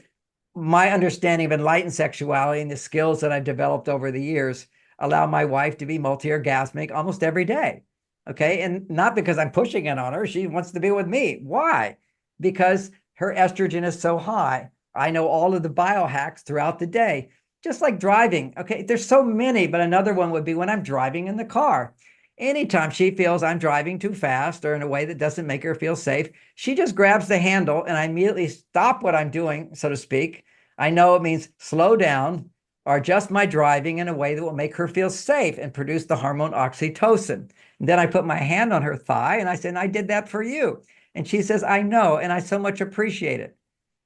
my understanding of enlightened sexuality and the skills that I've developed over the years allow my wife to be multi-orgasmic almost every day. Okay. And not because I'm pushing it on her. She wants to be with me. Why? Because her estrogen is so high. I know all of the biohacks throughout the day, just like driving. Okay. There's so many, but another one would be when I'm driving in the car. Anytime she feels I'm driving too fast or in a way that doesn't make her feel safe, she just grabs the handle and I immediately stop what I'm doing, so to speak. I know it means slow down or adjust my driving in a way that will make her feel safe and produce the hormone oxytocin. And then I put my hand on her thigh and I said, I did that for you. And she says, I know, and I so much appreciate it.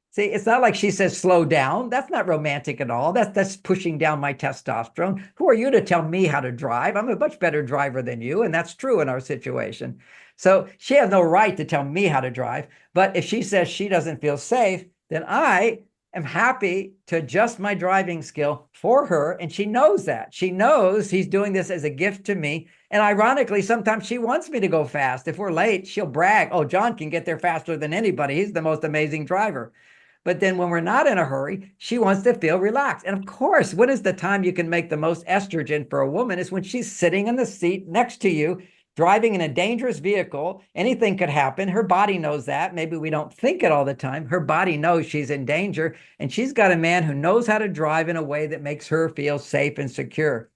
See, it's not like she says, slow down. That's not romantic at all. That's pushing down my testosterone. Who are you to tell me how to drive? I'm a much better driver than you. And that's true in our situation. So she has no right to tell me how to drive. But if she says she doesn't feel safe, then I am happy to adjust my driving skill for her. And she knows that. She knows he's doing this as a gift to me. And ironically, sometimes she wants me to go fast. If we're late, she'll brag, oh, John can get there faster than anybody. He's the most amazing driver. But then when we're not in a hurry, she wants to feel relaxed. And of course, when is the time you can make the most estrogen for a woman is when she's sitting in the seat next to you, driving in a dangerous vehicle. Anything could happen. Her body knows that. Maybe we don't think it all the time. Her body knows she's in danger. And she's got a man who knows how to drive in a way that makes her feel safe and secure.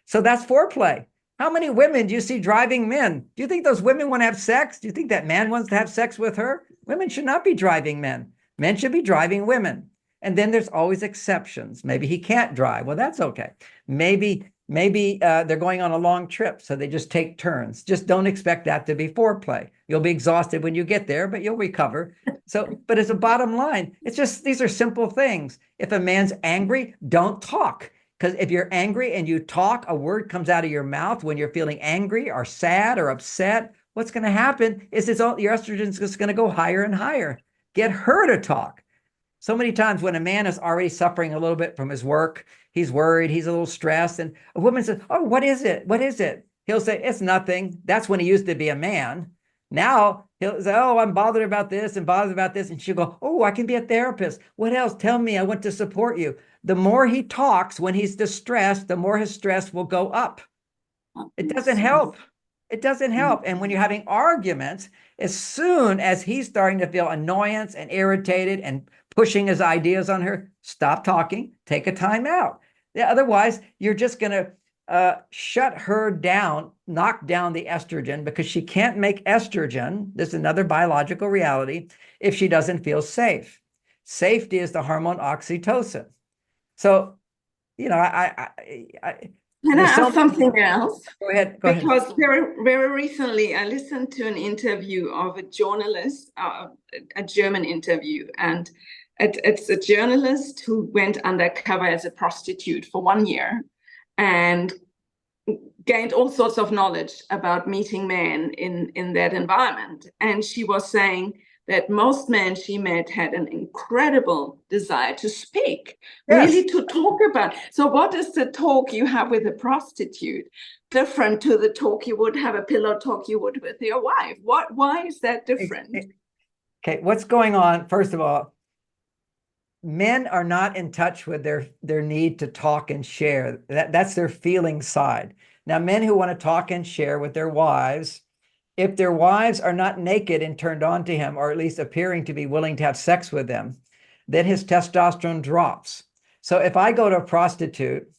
So that's foreplay. How many women do you see driving men? Do you think those women want to have sex? Do you think that man wants to have sex with her? Women should not be driving men. Men should be driving women. And then there's always exceptions. Maybe he can't drive. Well, that's okay. Maybe they're going on a long trip, so they just take turns. Just don't expect that to be foreplay. You'll be exhausted when you get there, but you'll recover. So, but as a bottom line, it's just, these are simple things. If a man's angry, don't talk. Because if you're angry and you talk, a word comes out of your mouth when you're feeling angry or sad or upset, what's going to happen is your estrogen is just going to go higher and higher. Get her to talk. So many times when a man is already suffering a little bit from his work, he's worried, he's a little stressed, and a woman says, oh, what is it? What is it? He'll say, it's nothing. That's when he used to be a man. Now he'll say, oh, I'm bothered about this and bothered about this. And she'll go, oh, I can be a therapist. What else? Tell me, I want to support you. The more he talks when he's distressed, the more his stress will go up. It doesn't help. It doesn't help. And when you're having arguments, as soon as he's starting to feel annoyance and irritated and pushing his ideas on her, stop talking, take a time out. Yeah, otherwise, you're just going to shut her down, knock down the estrogen, because she can't make estrogen. This is another biological reality if she doesn't feel safe. Safety is the hormone oxytocin. So, you know, Can I ask something else? Go ahead. Because very, very recently, I listened to an interview of a journalist, a German interview, and it's a journalist who went undercover as a prostitute for 1 year and gained all sorts of knowledge about meeting men in that environment. And she was saying that most men she met had an incredible desire to speak, yes, really to talk about. So what is the talk you have with a prostitute different to the talk you would have, a pillow talk you would with your wife? Why is that different? Okay, what's going on? First of all, men are not in touch with their need to talk and share. That's their feeling side. Now, men who want to talk and share with their wives, if their wives are not naked and turned on to him, or at least appearing to be willing to have sex with them, then his testosterone drops. So if I go to a prostitute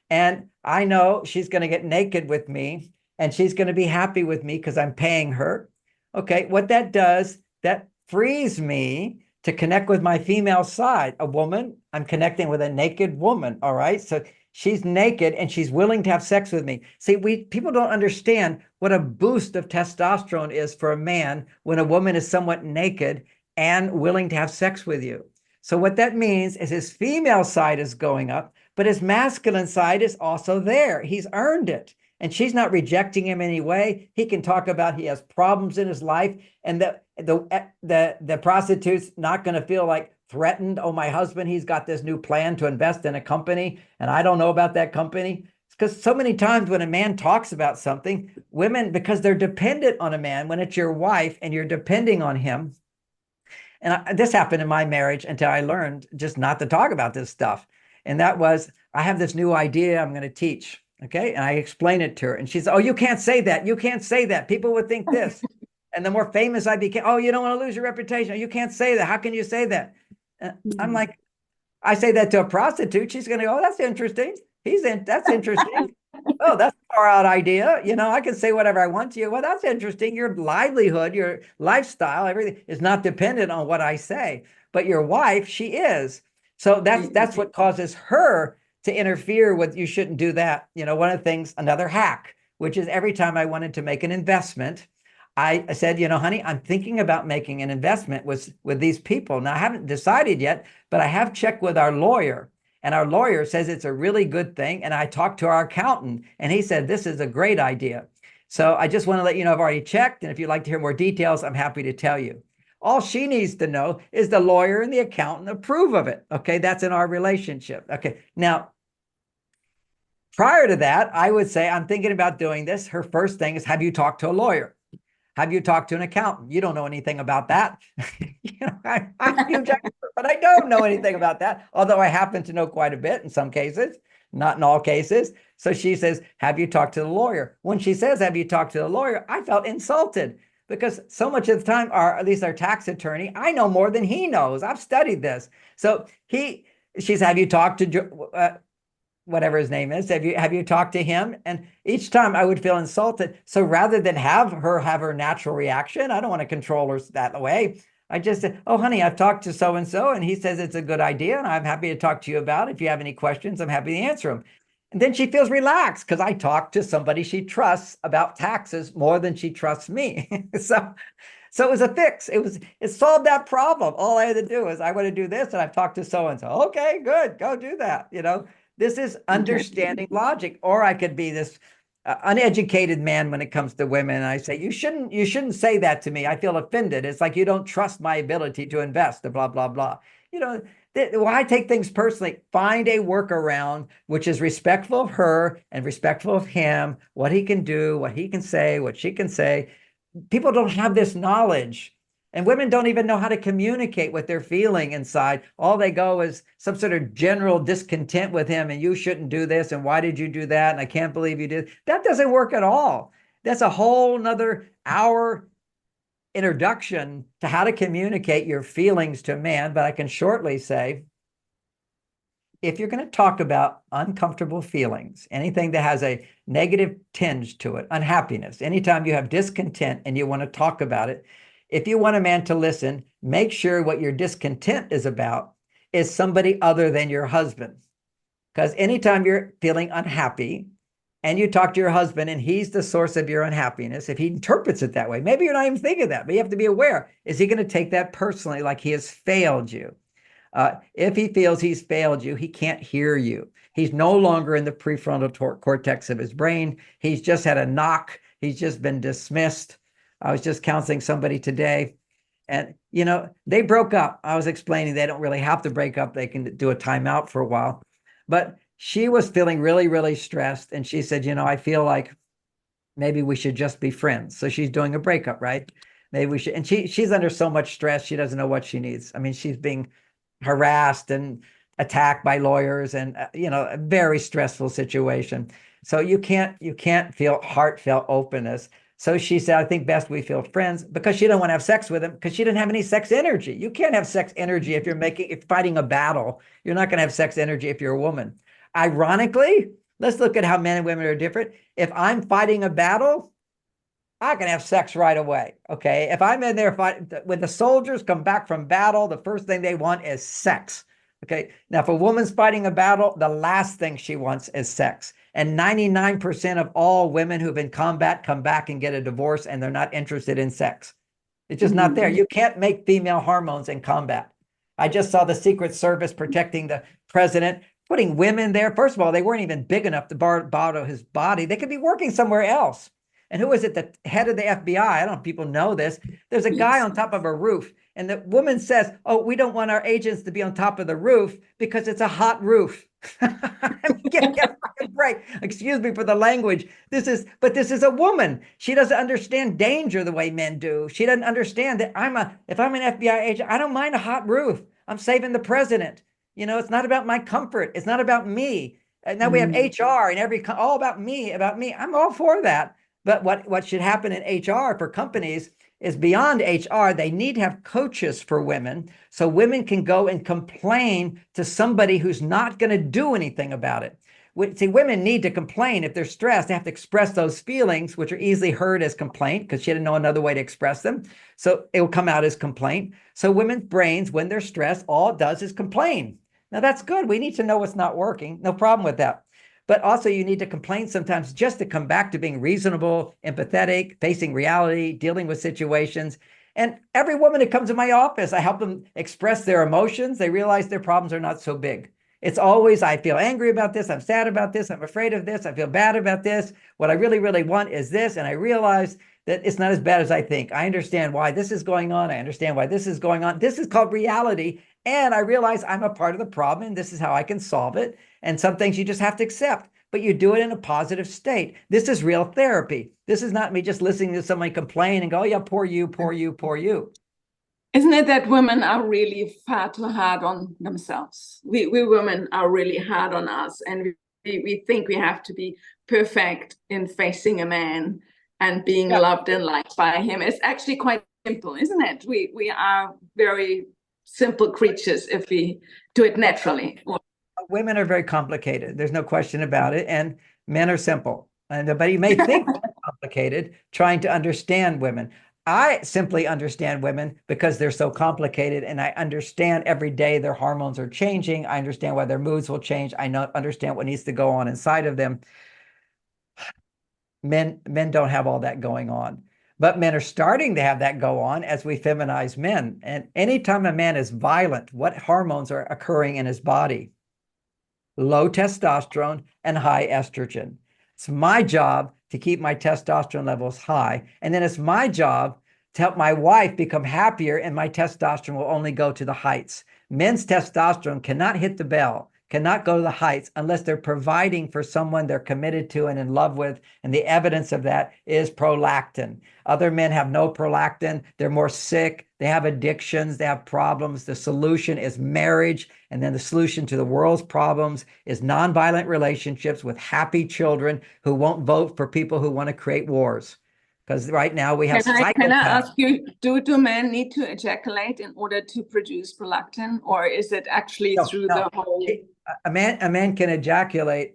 and I know she's going to get naked with me and she's going to be happy with me because I'm paying her, okay, what that does, that frees me to connect with my female side. A woman, I'm connecting with a naked woman, all right? So she's naked and she's willing to have sex with me. See, people don't understand what a boost of testosterone is for a man when a woman is somewhat naked and willing to have sex with you. So what that means is his female side is going up, but his masculine side is also there. He's earned it. And she's not rejecting him anyway. He can talk about he has problems in his life, and the prostitute's not going to feel like threatened. Oh, my husband, he's got this new plan to invest in a company, and I don't know about that company. It's because so many times when a man talks about something, women, because they're dependent on a man, when it's your wife and you're depending on him. And this happened in my marriage until I learned just not to talk about this stuff. And that was, I have this new idea I'm going to teach. Okay. And I explain it to her. And she said, oh, you can't say that. You can't say that. People would think this. And the more famous I became, oh, you don't want to lose your reputation. Oh, you can't say that. How can you say that? I'm like, I say that to a prostitute. She's going to go, oh, that's interesting. That's interesting. Oh, that's a far out idea. You know, I can say whatever I want to you. Well, that's interesting. Your livelihood, your lifestyle, everything is not dependent on what I say. But your wife, she is. So that's what causes her to interfere with, you shouldn't do that. You know, one of the things, another hack, which is every time I wanted to make an investment, I said, you know, honey, I'm thinking about making an investment with these people. Now, I haven't decided yet, but I have checked with our lawyer. And our lawyer says it's a really good thing. And I talked to our accountant, and he said, this is a great idea. So I just want to let you know I've already checked. And if you'd like to hear more details, I'm happy to tell you. All she needs to know is the lawyer and the accountant approve of it. Okay, that's in our relationship. Okay, now, prior to that, I would say, I'm thinking about doing this. Her first thing is, have you talked to a lawyer? Have you talked to an accountant? You don't know anything about that. You know, I'm a huge expert, but I don't know anything about that, although I happen to know quite a bit in some cases, not in all cases. So she says, have you talked to the lawyer? When she says, have you talked to the lawyer? I felt insulted because so much of the time, at least our tax attorney, I know more than he knows. I've studied this. So she says, have you talked to whatever his name is, have you talked to him? And each time I would feel insulted. So rather than have her natural reaction, I don't want to control her that way. I just said, oh, honey, I've talked to so-and-so, and he says it's a good idea, and I'm happy to talk to you about it. If you have any questions, I'm happy to answer them. And then she feels relaxed because I talked to somebody she trusts about taxes more than she trusts me. So it was a fix. It solved that problem. All I had to do is, I want to do this, and I've talked to so-and-so. Okay, good. Go do that. You know, this is understanding logic. Or I could be this uneducated man when it comes to women. And I say, you shouldn't say that to me. I feel offended. It's like you don't trust my ability to invest, blah, blah, blah. You know, why take things personally? Find a workaround which is respectful of her and respectful of him, what he can do, what he can say, what she can say. People don't have this knowledge. And women don't even know how to communicate what they're feeling inside. All they go is some sort of general discontent with him, and you shouldn't do this, and why did you do that, and I can't believe you did. That doesn't work at all. That's a whole nother hour introduction to how to communicate your feelings to a man. But I can shortly say, if you're going to talk about uncomfortable feelings, anything that has a negative tinge to it, unhappiness, anytime you have discontent and you want to talk about it, if you want a man to listen, make sure what your discontent is about is somebody other than your husband. Because anytime you're feeling unhappy and you talk to your husband and he's the source of your unhappiness, if he interprets it that way, maybe you're not even thinking that, but you have to be aware, is he going to take that personally, like he has failed you? If he feels he's failed you, he can't hear you. He's no longer in the prefrontal cortex of his brain. He's just had a knock. He's just been dismissed. I was just counseling somebody today, and, you know, they broke up. I was explaining they don't really have to break up. They can do a timeout for a while. But she was feeling really, really stressed. And she said, you know, I feel like maybe we should just be friends. So she's doing a breakup, right? Maybe we should. And she's under so much stress. She doesn't know what she needs. I mean, she's being harassed and attacked by lawyers and, you know, a very stressful situation. So you can't feel heartfelt openness. So she said, I think best we feel friends, because she didn't want to have sex with him because she didn't have any sex energy. You can't have sex energy if you're fighting a battle. You're not going to have sex energy if you're a woman. Ironically, let's look at how men and women are different. If I'm fighting a battle, I can have sex right away. Okay. If I'm in there fighting, when the soldiers come back from battle, the first thing they want is sex. Okay. Now, if a woman's fighting a battle, the last thing she wants is sex. And 99% of all women who've been in combat come back and get a divorce, and they're not interested in sex. It's just not there. You can't make female hormones in combat. I just saw the Secret Service protecting the president, putting women there. First of all, they weren't even big enough to borrow his body. They could be working somewhere else. And who is it? The head of the FBI. I don't know if people know this. There's a guy on top of a roof, and the woman says, "Oh, we don't want our agents to be on top of the roof because it's a hot roof." Get a fucking break. Excuse me for the language. But this is a woman. She doesn't understand danger the way men do. She doesn't understand that if I'm an FBI agent, I don't mind a hot roof. I'm saving the president. It's not about my comfort. It's not about me. And now we have HR and all about me, about me. I'm all for that. But what should happen in HR for companies is beyond HR. They need to have coaches for women so women can go and complain to somebody who's not going to do anything about it. See, women need to complain if they're stressed. They have to express those feelings, which are easily heard as complaint because she didn't know another way to express them. So it will come out as complaint. So women's brains, when they're stressed, all it does is complain. Now that's good. We need to know what's not working. No problem with that. But also you need to complain sometimes just to come back to being reasonable, empathetic, facing reality, dealing with situations. And every woman that comes to my office, I help them express their emotions. They realize their problems are not so big. It's always, I feel angry about this. I'm sad about this. I'm afraid of this. I feel bad about this. What I really, really want is this. And I realize that it's not as bad as I think. I understand why this is going on. I understand why this is going on. This is called reality. And I realize I'm a part of the problem, and this is how I can solve it. And some things you just have to accept, but you do it in a positive state. This is real therapy. This is not me just listening to somebody complain and go, oh, yeah, poor you, poor you, poor you. Isn't it that women are really far too hard on themselves? We women are really hard on us, and we think we have to be perfect in facing a man and being loved and liked by him. It's actually quite simple, isn't it? We are very simple creatures if we do it naturally. Women are very complicated. There's no question about it. And men are simple. But you may think complicated trying to understand women. I simply understand women because they're so complicated, and I understand every day their hormones are changing. I understand why their moods will change. I understand what needs to go on inside of them. Men don't have all that going on. But men are starting to have that go on as we feminize men. And anytime a man is violent, what hormones are occurring in his body? Low testosterone and high estrogen. It's my job to keep my testosterone levels high. And then it's my job to help my wife become happier, and my testosterone will only go to the heights. Men's testosterone cannot hit the bell, cannot go to the heights unless they're providing for someone they're committed to and in love with. And the evidence of that is prolactin. Other men have no prolactin. They're more sick. They have addictions. They have problems. The solution is marriage. And then the solution to the world's problems is nonviolent relationships with happy children who won't vote for people who want to create wars. Because right now we have psychopaths. Can I ask you, do men need to ejaculate in order to produce prolactin, or is it actually through the whole? A man can ejaculate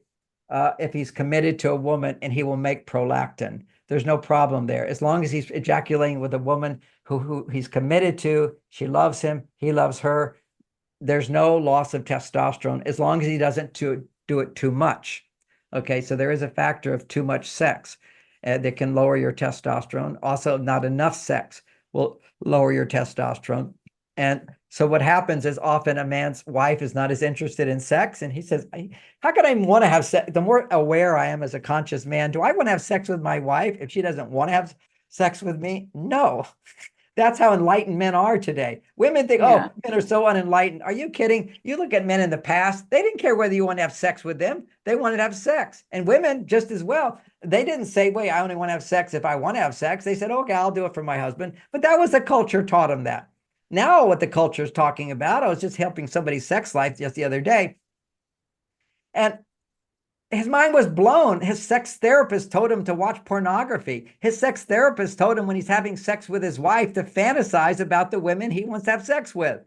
if he's committed to a woman, and he will make prolactin. There's no problem there. As long as he's ejaculating with a woman who he's committed to, she loves him, he loves her, there's no loss of testosterone as long as he doesn't do it too much. Okay, so there is a factor of too much sex that can lower your testosterone. Also, not enough sex will lower your testosterone. And so what happens is often a man's wife is not as interested in sex. And he says, how can I want to have sex? The more aware I am as a conscious man, do I want to have sex with my wife if she doesn't want to have sex with me? No. That's how enlightened men are today. Women think, oh, men are so unenlightened. Are you kidding? You look at men in the past, they didn't care whether you want to have sex with them. They wanted to have sex. And women just as well. They didn't say, wait, I only want to have sex if I want to have sex. They said, okay, I'll do it for my husband. But that was the culture taught them that. Now what the culture is talking about, I was just helping somebody's sex life just the other day. And his mind was blown. His sex therapist told him to watch pornography. His sex therapist told him when he's having sex with his wife to fantasize about the women he wants to have sex with.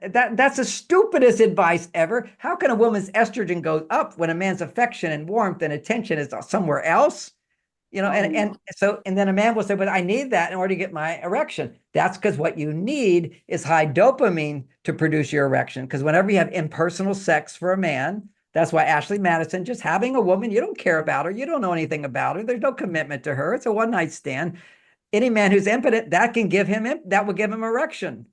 That's the stupidest advice ever. How can a woman's estrogen go up when a man's affection and warmth and attention is somewhere else? And then a man will say, but I need that in order to get my erection. That's because what you need is high dopamine to produce your erection. Because whenever you have impersonal sex for a man, that's why Ashley Madison, just having a woman, you don't care about her, you don't know anything about her, there's no commitment to her, it's a one-night stand. Any man who's impotent, that will give him erection.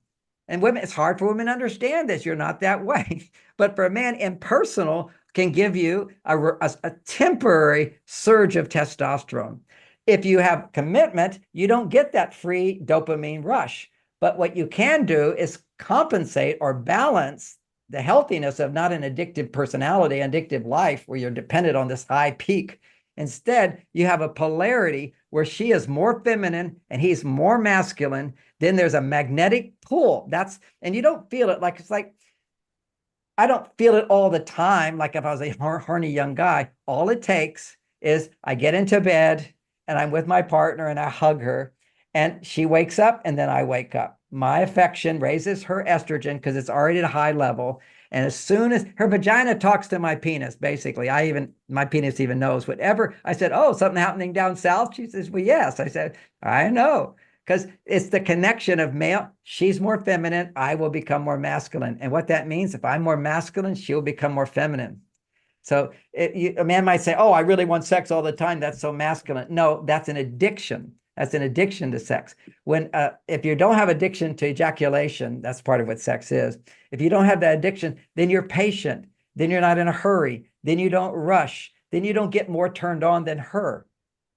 And women, it's hard for women to understand this. You're not that way. But for a man, impersonal can give you a temporary surge of testosterone. If you have commitment, you don't get that free dopamine rush. But what you can do is compensate or balance the healthiness of not an addictive personality, addictive life where you're dependent on this high peak. Instead, you have a polarity where she is more feminine and he's more masculine. Then there's a magnetic pull. And you don't feel it it's like, I don't feel it all the time. Like if I was a horny young guy, all it takes is I get into bed and I'm with my partner and I hug her and she wakes up and then I wake up. My affection raises her estrogen because it's already at a high level. And as soon as her vagina talks to my penis, basically, my penis even knows whatever. I said, oh, something happening down south? She says, well, yes. I said, I know. Because it's the connection of male. She's more feminine. I will become more masculine. And what that means, if I'm more masculine, she'll become more feminine. So a man might say, oh, I really want sex all the time. That's so masculine. No, that's an addiction. That's an addiction to sex. If you don't have addiction to ejaculation, that's part of what sex is. If you don't have that addiction, then you're patient. Then you're not in a hurry. Then you don't rush. Then you don't get more turned on than her.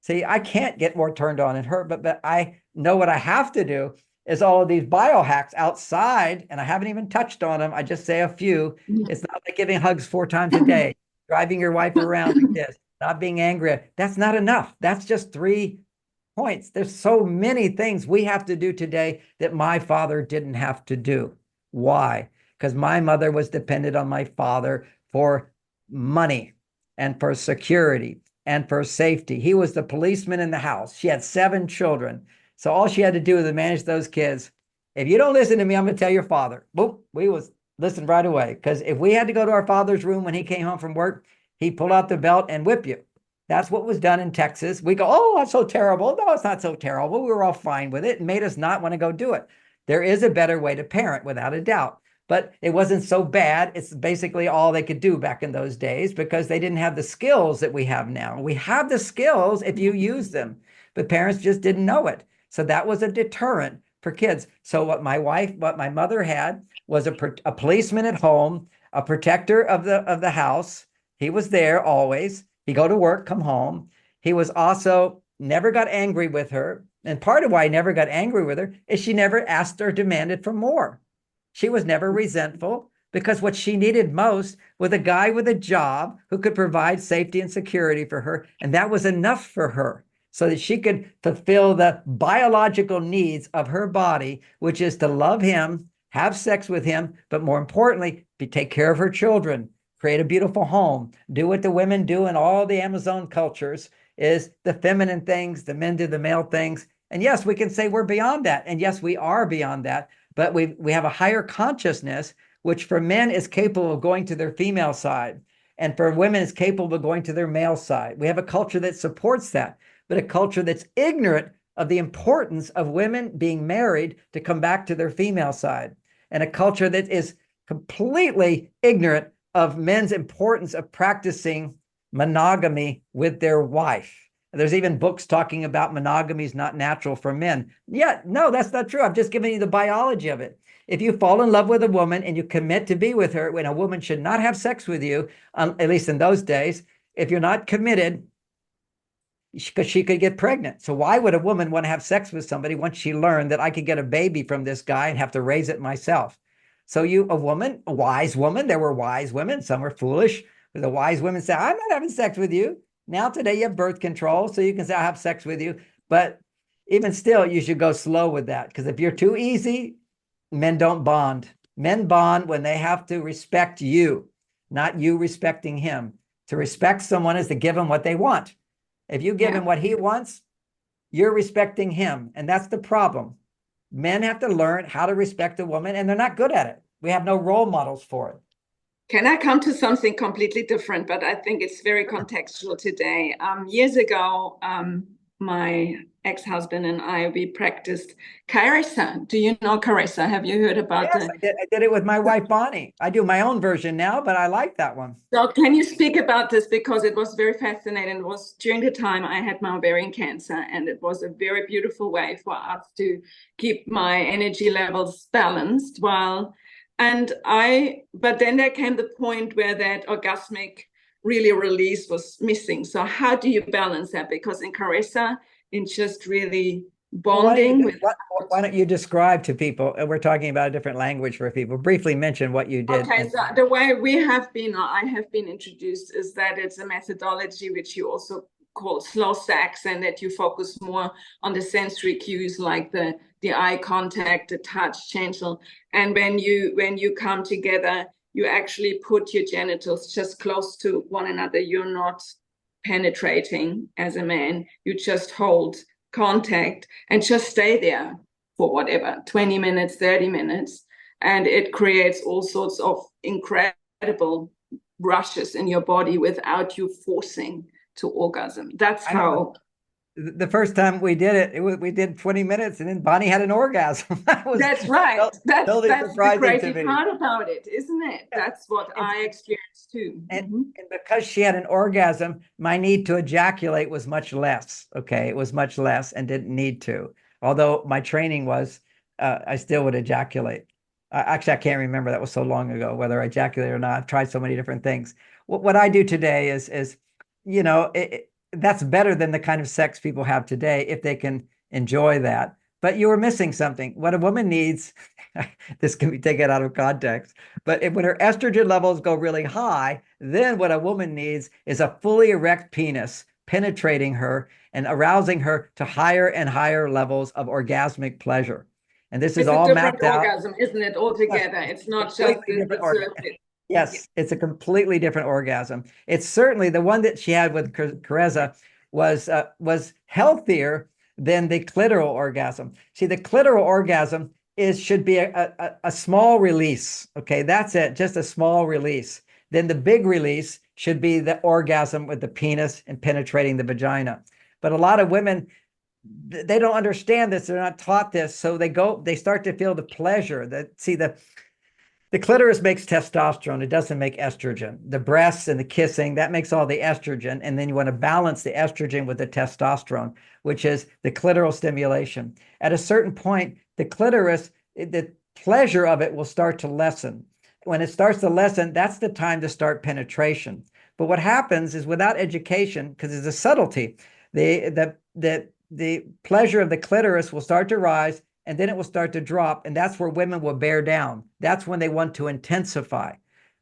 See, I can't get more turned on than her, but I know what I have to do is all of these biohacks outside, and I haven't even touched on them. I just say a few. It's not like giving hugs 4 times a day, driving your wife around like this, not being angry. That's not enough. That's just 3 points. There's so many things we have to do today that my father didn't have to do. Why? Because my mother was dependent on my father for money and for security and for safety. He was the policeman in the house. She had 7 children. So all she had to do was manage those kids. If you don't listen to me, I'm going to tell your father. Boop, we was listen right away. Because if we had to go to our father's room when he came home from work, he'd pull out the belt and whip you. That's what was done in Texas. We go, oh, that's so terrible. No, it's not so terrible. We were all fine with it and made us not want to go do it. There is a better way to parent, without a doubt. But it wasn't so bad. It's basically all they could do back in those days because they didn't have the skills that we have now. We have the skills if you use them, but parents just didn't know it. So that was a deterrent for kids. So what my mother had was a policeman at home, a protector of the house. He was there always. He'd go to work, come home. He was also never got angry with her. And part of why he never got angry with her is she never asked or demanded for more. She was never resentful because what she needed most was a guy with a job who could provide safety and security for her. And that was enough for her so that she could fulfill the biological needs of her body, which is to love him, have sex with him, but more importantly, take care of her children, create a beautiful home, do what the women do in all the Amazon cultures, is the feminine things, the men do the male things. And yes, we can say we're beyond that. And yes, we are beyond that. But we have a higher consciousness, which for men is capable of going to their female side. And for women is capable of going to their male side. We have a culture that supports that, but a culture that's ignorant of the importance of women being married to come back to their female side. And a culture that is completely ignorant of men's importance of practicing monogamy with their wife. There's even books talking about monogamy is not natural for men. Yeah, no, that's not true. I'm just giving you the biology of it. If you fall in love with a woman and you commit to be with her, when a woman should not have sex with you, at least in those days, if you're not committed, because she could get pregnant. So why would a woman want to have sex with somebody once she learned that I could get a baby from this guy and have to raise it myself? So a wise woman, there were wise women, some were foolish. The wise women say, I'm not having sex with you. Now today you have birth control, so you can say, I'll have sex with you. But even still, you should go slow with that. Because if you're too easy, men don't bond. Men bond when they have to respect you, not you respecting him. To respect someone is to give him what they want. If you give him what he wants, you're respecting him. And that's the problem. Men have to learn how to respect a woman, and they're not good at it. We have no role models for it. Can I come to something completely different? But I think it's very contextual today. Years ago, my ex-husband and we practiced Carissa. Do you know Carissa? Have you heard about Yes, I did it with my wife, Bonnie. I do my own version now, but I like that one. So can you speak about this? Because it was very fascinating. It was during the time I had my ovarian cancer, and it was a very beautiful way for us to keep my energy levels balanced but then there came the point where that orgasmic really release was missing. So how do you balance that? Because in Carissa, in just really bonding with. Why don't you describe to people, and we're talking about a different language for people, briefly mention what you did. Okay, so the way I have been introduced is that it's a methodology which you also call slow sex, and that you focus more on the sensory cues like the eye contact, the touch, gentle. And when you come together, you actually put your genitals just close to one another. You're not penetrating as a man. You just hold contact and just stay there for whatever, 20 minutes, 30 minutes. And it creates all sorts of incredible rushes in your body without you forcing to orgasm. That's how. The first time we did it, we did 20 minutes, and then Bonnie had an orgasm. That's right. That's the crazy to part about it, isn't it? That's what I experienced too. And because she had an orgasm, my need to ejaculate was much less. Okay, it was much less and didn't need to. Although my training was, I still would ejaculate. Actually, I can't remember. That was so long ago, whether I ejaculated or not. I've tried so many different things. What I do today is that's better than the kind of sex people have today if they can enjoy that. But you were missing something. What a woman needs, this can be taken out of context, but when her estrogen levels go really high, then what a woman needs is a fully erect penis penetrating her and arousing her to higher and higher levels of orgasmic pleasure. And this is all mapped out. It's a different orgasm, isn't it, altogether? It's not just the surface. Yes, it's a completely different orgasm. It's certainly the one that she had with Carissa was healthier than the clitoral orgasm. See, the clitoral orgasm should be a small release. Okay, that's it, just a small release. Then the big release should be the orgasm with the penis and penetrating the vagina. But a lot of women, they don't understand this. They're not taught this. So they start to feel the pleasure. The clitoris makes testosterone. It doesn't make estrogen. The breasts and the kissing, that makes all the estrogen. And then you want to balance the estrogen with the testosterone, which is the clitoral stimulation. At a certain point, the clitoris, the pleasure of it will start to lessen. When it starts to lessen, that's the time to start penetration. But what happens is without education, because there's a subtlety, the pleasure of the clitoris will start to rise, and then it will start to drop, and that's where women will bear down. That's when they want to intensify.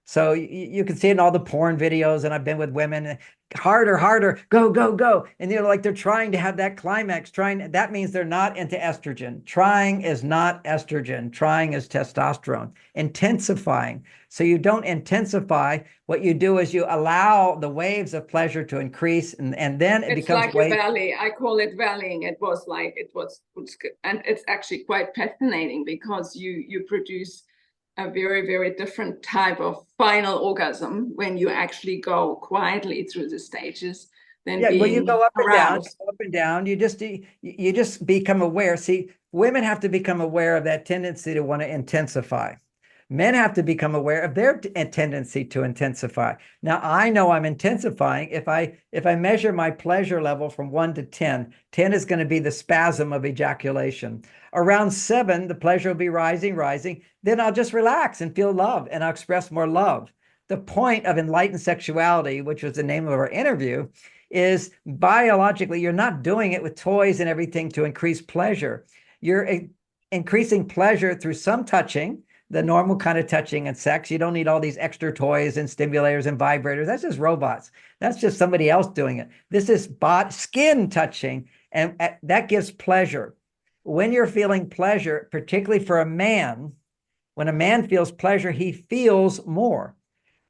So you can see it in all the porn videos, and I've been with women, harder, harder, go, go, go. And like they're trying to have that climax, that means they're not into estrogen. Trying is not estrogen. Trying is testosterone. Intensifying. So you don't intensify. What you do is you allow the waves of pleasure to increase, and then it becomes like a valley. I call it valleying. It was, and it's actually quite fascinating because you produce a very, very different type of final orgasm when you actually go quietly through the stages than when you go up aroused. and down, you just become aware. See, women have to become aware of that tendency to want to intensify. Men have to become aware of their tendency to intensify. Now, I know I'm intensifying if I measure my pleasure level from 1 to 10. 10 is going to be the spasm of ejaculation. Around 7, the pleasure will be rising, rising. Then I'll just relax and feel love, and I'll express more love. The point of enlightened sexuality, which was the name of our interview, is biologically, you're not doing it with toys and everything to increase pleasure. You're increasing pleasure through some touching, the normal kind of touching and sex. You don't need all these extra toys and stimulators and vibrators. That's just robots. That's just somebody else doing it. This is skin touching, and that gives pleasure. When you're feeling pleasure, particularly for a man, when a man feels pleasure, he feels more.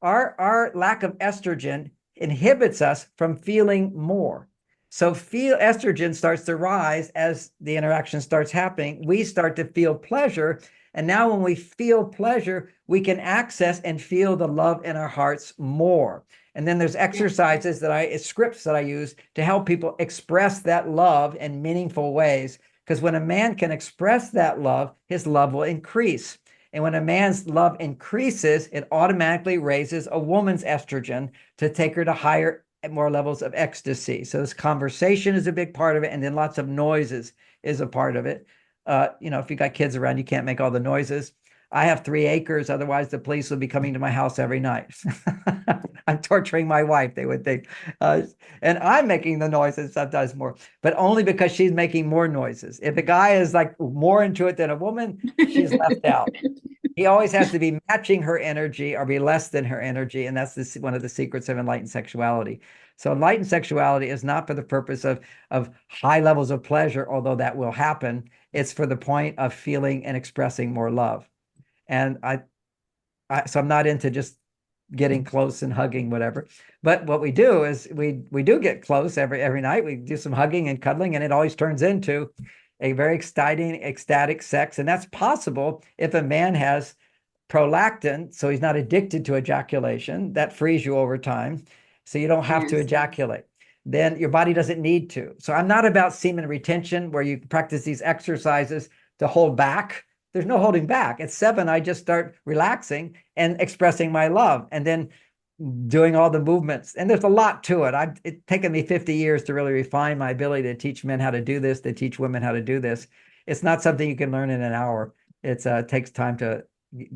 Our lack of estrogen inhibits us from feeling more. So feel estrogen starts to rise as the interaction starts happening. We start to feel pleasure. And now when we feel pleasure, we can access and feel the love in our hearts more. And then there's exercises scripts that I use to help people express that love in meaningful ways. Because when a man can express that love, his love will increase. And when a man's love increases, it automatically raises a woman's estrogen to take her to higher, more levels of ecstasy. So this conversation is a big part of it. And then lots of noises is a part of it. If you got kids around, you can't make all the noises. I have 3 acres. Otherwise, the police would be coming to my house every night. I'm torturing my wife, they would think. And I'm making the noises sometimes more, but only because she's making more noises. If a guy is like more into it than a woman, she's left out. He always has to be matching her energy or be less than her energy. And that's one of the secrets of enlightened sexuality. So enlightened sexuality is not for the purpose of high levels of pleasure, although that will happen. It's for the point of feeling and expressing more love. And so I'm not into just getting close and hugging, whatever. But what we do is we do get close every night. We do some hugging and cuddling, and it always turns into a very exciting, ecstatic sex. And that's possible if a man has prolactin, so he's not addicted to ejaculation. That frees you over time, so you don't have to ejaculate. Then your body doesn't need to. So I'm not about semen retention, where you practice these exercises to hold back. There's no holding back. At 7, I just start relaxing and expressing my love, and then doing all the movements. And there's a lot to it. It's taken me 50 years to really refine my ability to teach men how to do this, to teach women how to do this. It's not something you can learn in an hour. It takes time to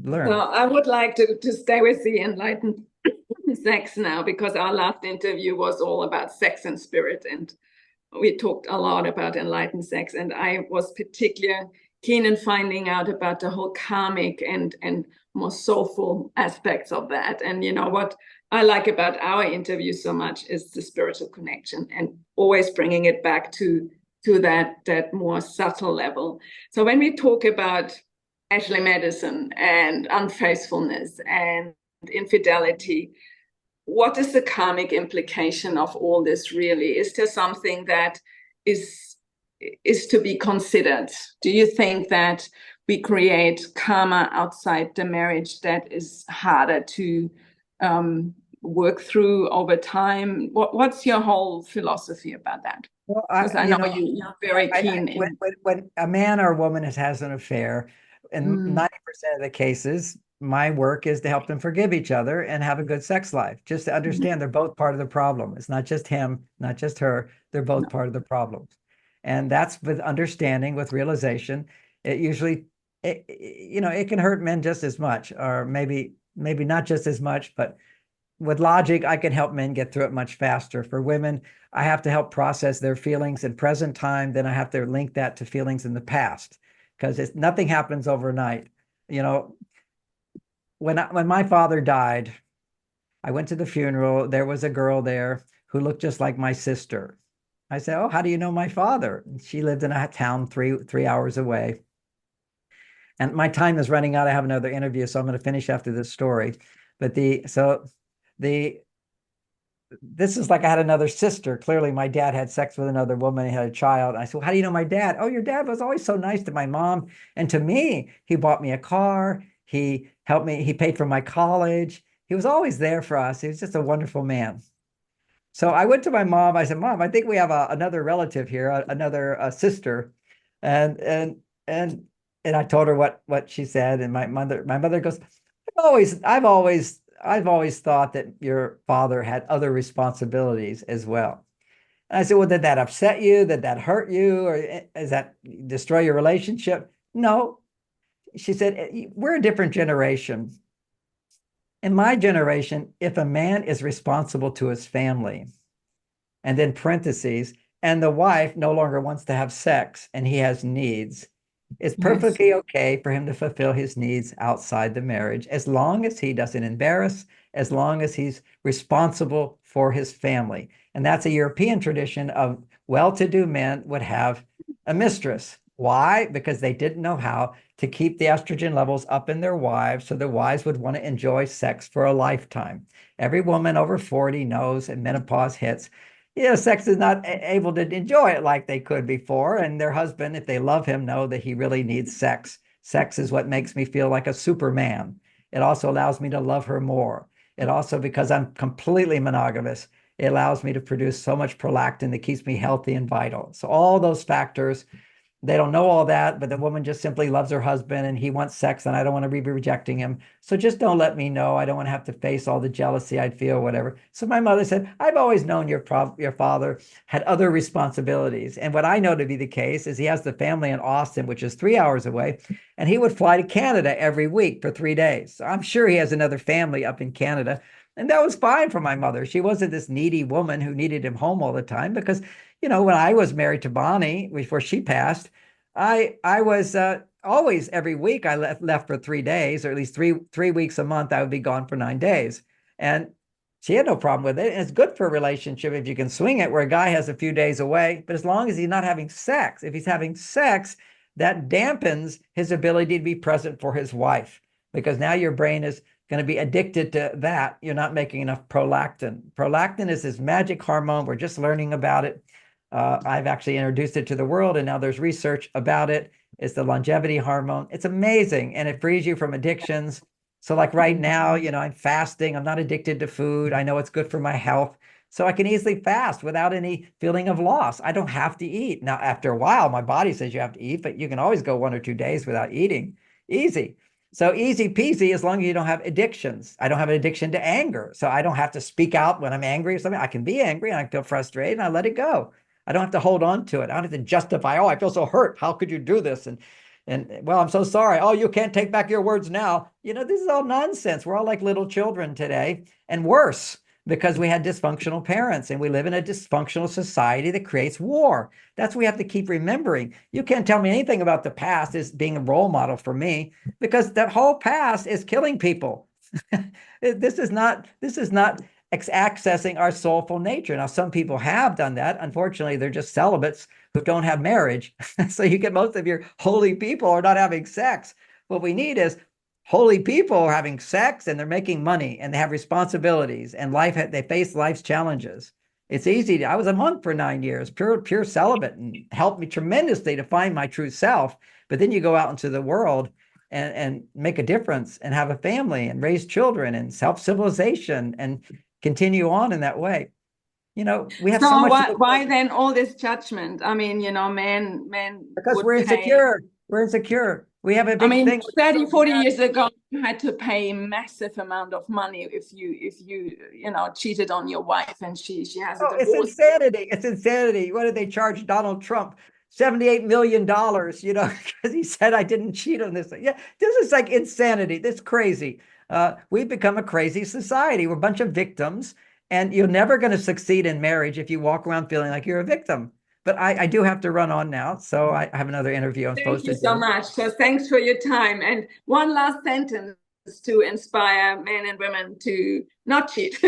learn. So I would like to stay with the enlightened sex now, because our last interview was all about sex and spirit, and we talked a lot about enlightened sex, and I was particularly keen in finding out about the whole karmic and more soulful aspects of that. And what I like about our interview so much is the spiritual connection, and always bringing it back to that more subtle level. So when we talk about Ashley Madison and unfaithfulness and infidelity, what is the karmic implication of all this really? Is there something that is to be considered? Do you think that we create karma outside the marriage that is harder to work through over time? What's your whole philosophy about that? Well, Because I know you're very keen. When a man or a woman has an affair, in 90% of the cases, my work is to help them forgive each other and have a good sex life. Just to understand they're both part of the problem. It's not just him, not just her. They're both part of the problem. And that's with understanding, with realization. It usually, it can hurt men just as much, or maybe not just as much, but with logic, I can help men get through it much faster. For women, I have to help process their feelings in present time. Then I have to link that to feelings in the past, because nothing happens overnight. When my father died, I went to the funeral. There was a girl there who looked just like my sister. I said, "Oh, how do you know my father?" She lived in a town three hours away. And my time is running out. I have another interview, so I'm going to finish after this story. But this is like I had another sister. Clearly, my dad had sex with another woman. He had a child. I said, "Well, how do you know my dad?" "Oh, your dad was always so nice to my mom and to me. He bought me a car. He helped me. He paid for my college. He was always there for us. He was just a wonderful man." So I went to my mom. I said, "Mom, I think we have another relative here, another sister," and I told her what she said. And my mother goes, I've always thought that your father had other responsibilities as well." And I said, "Well, did that upset you? Did that hurt you? Or does that destroy your relationship?" "No." She said, "We're a different generation. In my generation, if a man is responsible to his family," and then parentheses, "and the wife no longer wants to have sex and he has needs, it's perfectly okay for him to fulfill his needs outside the marriage, as long as he doesn't embarrass, as long as he's responsible for his family." And that's a European tradition of well-to-do men would have a mistress. Why? Because they didn't know how to keep the estrogen levels up in their wives so the wives would want to enjoy sex for a lifetime. Every woman over 40 knows and menopause hits. Sex is not able to enjoy it like they could before. And their husband, if they love him, know that he really needs sex. Sex is what makes me feel like a superman. It also allows me to love her more. It also, because I'm completely monogamous, it allows me to produce so much prolactin that keeps me healthy and vital. So all those factors, they don't know all that, but the woman just simply loves her husband and he wants sex and I don't want to be rejecting him. So just don't let me know. I don't want to have to face all the jealousy I'd feel, whatever. So my mother said, I've always known your father had other responsibilities. And what I know to be the case is he has the family in Austin, which is 3 hours away, and he would fly to Canada every week for 3 days. So I'm sure he has another family up in Canada. And that was fine for my mother. She wasn't this needy woman who needed him home all the time because when I was married to Bonnie before she passed, I was always every week I left for 3 days, or at least three weeks a month. I would be gone for 9 days, and she had no problem with it. And it's good for a relationship if you can swing it, where a guy has a few days away, but as long as he's not having sex. If he's having sex, that dampens his ability to be present for his wife, because now your brain is going to be addicted to that. You're not making enough prolactin. Prolactin is this magic hormone. We're just learning about it. I've actually introduced it to the world, and now there's research about it. It's the longevity hormone. It's amazing, and it frees you from addictions. So like right now, I'm fasting. I'm not addicted to food. I know it's good for my health. So I can easily fast without any feeling of loss. I don't have to eat. Now, after a while, my body says you have to eat, but you can always go 1 or 2 days without eating. Easy. So easy peasy, as long as you don't have addictions. I don't have an addiction to anger. So I don't have to speak out when I'm angry or something. I can be angry and I feel frustrated and I let it go. I don't have to hold on to it. I don't have to justify, oh, I feel so hurt. How could you do this? And well, I'm so sorry. Oh, you can't take back your words now. This is all nonsense. We're all like little children today, and worse, because we had dysfunctional parents and we live in a dysfunctional society that creates war. That's what we have to keep remembering. You can't tell me anything about the past as being a role model for me, because that whole past is killing people. This is not accessing our soulful nature. Now, some people have done that. Unfortunately, they're just celibates who don't have marriage. So you get most of your holy people are not having sex. What we need is holy people are having sex and they're making money and they have responsibilities and they face life's challenges. It's easy. I was a monk for 9 years, pure celibate, and helped me tremendously to find my true self. But then you go out into the world and make a difference and have a family and raise children and self-civilization and continue on in that way. We have so much. Why then all this judgment? I mean, men because we're insecure. We're insecure. We have a big thing. 30, 40 years ago, you had to pay a massive amount of money if you cheated on your wife and she has a divorce. It's insanity. It's insanity. What did they charge Donald Trump? $78 million, because he said I didn't cheat on this. Yeah, this is like insanity. This is crazy. We've become a crazy society. We're a bunch of victims, and you're never going to succeed in marriage if you walk around feeling like you're a victim. But I do have to run on now, so I have another interview I'm supposed to do. Thank you so much. So thanks for your time. And one last sentence to inspire men and women to not cheat.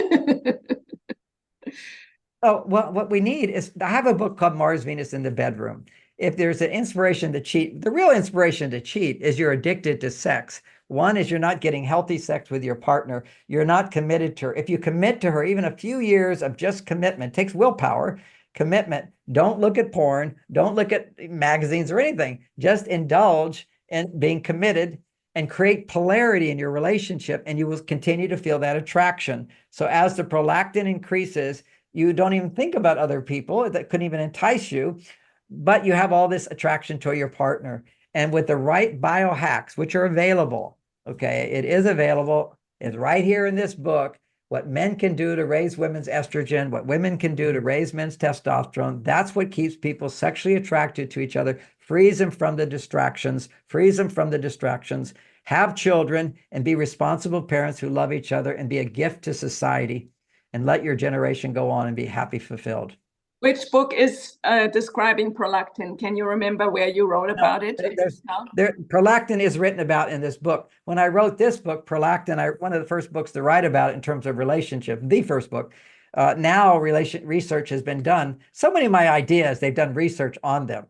Oh, well, what we need is, I have a book called Mars, Venus in the Bedroom. If there's an inspiration to cheat, the real inspiration to cheat is you're addicted to sex. One is you're not getting healthy sex with your partner. You're not committed to her. If you commit to her, even a few years of just commitment, takes willpower, commitment. Don't look at porn. Don't look at magazines or anything. Just indulge in being committed and create polarity in your relationship, and you will continue to feel that attraction. So as the prolactin increases, you don't even think about other people that couldn't even entice you, but you have all this attraction to your partner. And with the right biohacks, which are available, okay, it is available. It's right here in this book. What men can do to raise women's estrogen, what women can do to raise men's testosterone. That's what keeps people sexually attracted to each other, frees them from the distractions, have children, and be responsible parents who love each other and be a gift to society, and let your generation go on and be happy, fulfilled. Which book is describing prolactin? Can you remember where you wrote about it? Prolactin is written about in this book. When I wrote this book, prolactin, one of the first books to write about it in terms of relationship, the first book. Now research has been done. So many of my ideas, they've done research on them.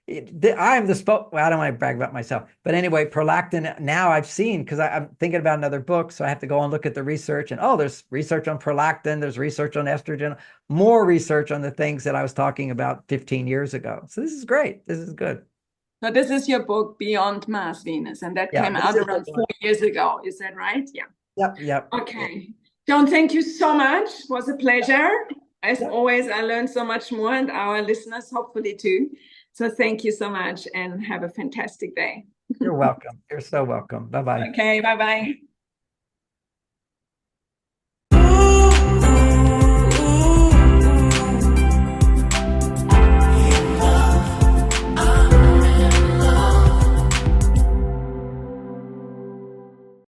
I'm the well, I don't want to brag about myself, but anyway, prolactin now I've seen because I'm thinking about another book, so I have to go and look at the research. And oh, there's research on prolactin, there's research on estrogen, more research on the things that I was talking about 15 years ago. So this is great. This is good. So this is your book, Beyond Mars Venus, and that Yeah, came this out is around 4 years ago. Is that right? Yeah. Yep, yep. Okay. John, thank you so much. It was a pleasure. As Yep. always, I learned so much more, and our listeners hopefully too. So thank you so much and have a fantastic day. You're welcome. You're so welcome. Bye-bye. Okay, bye-bye.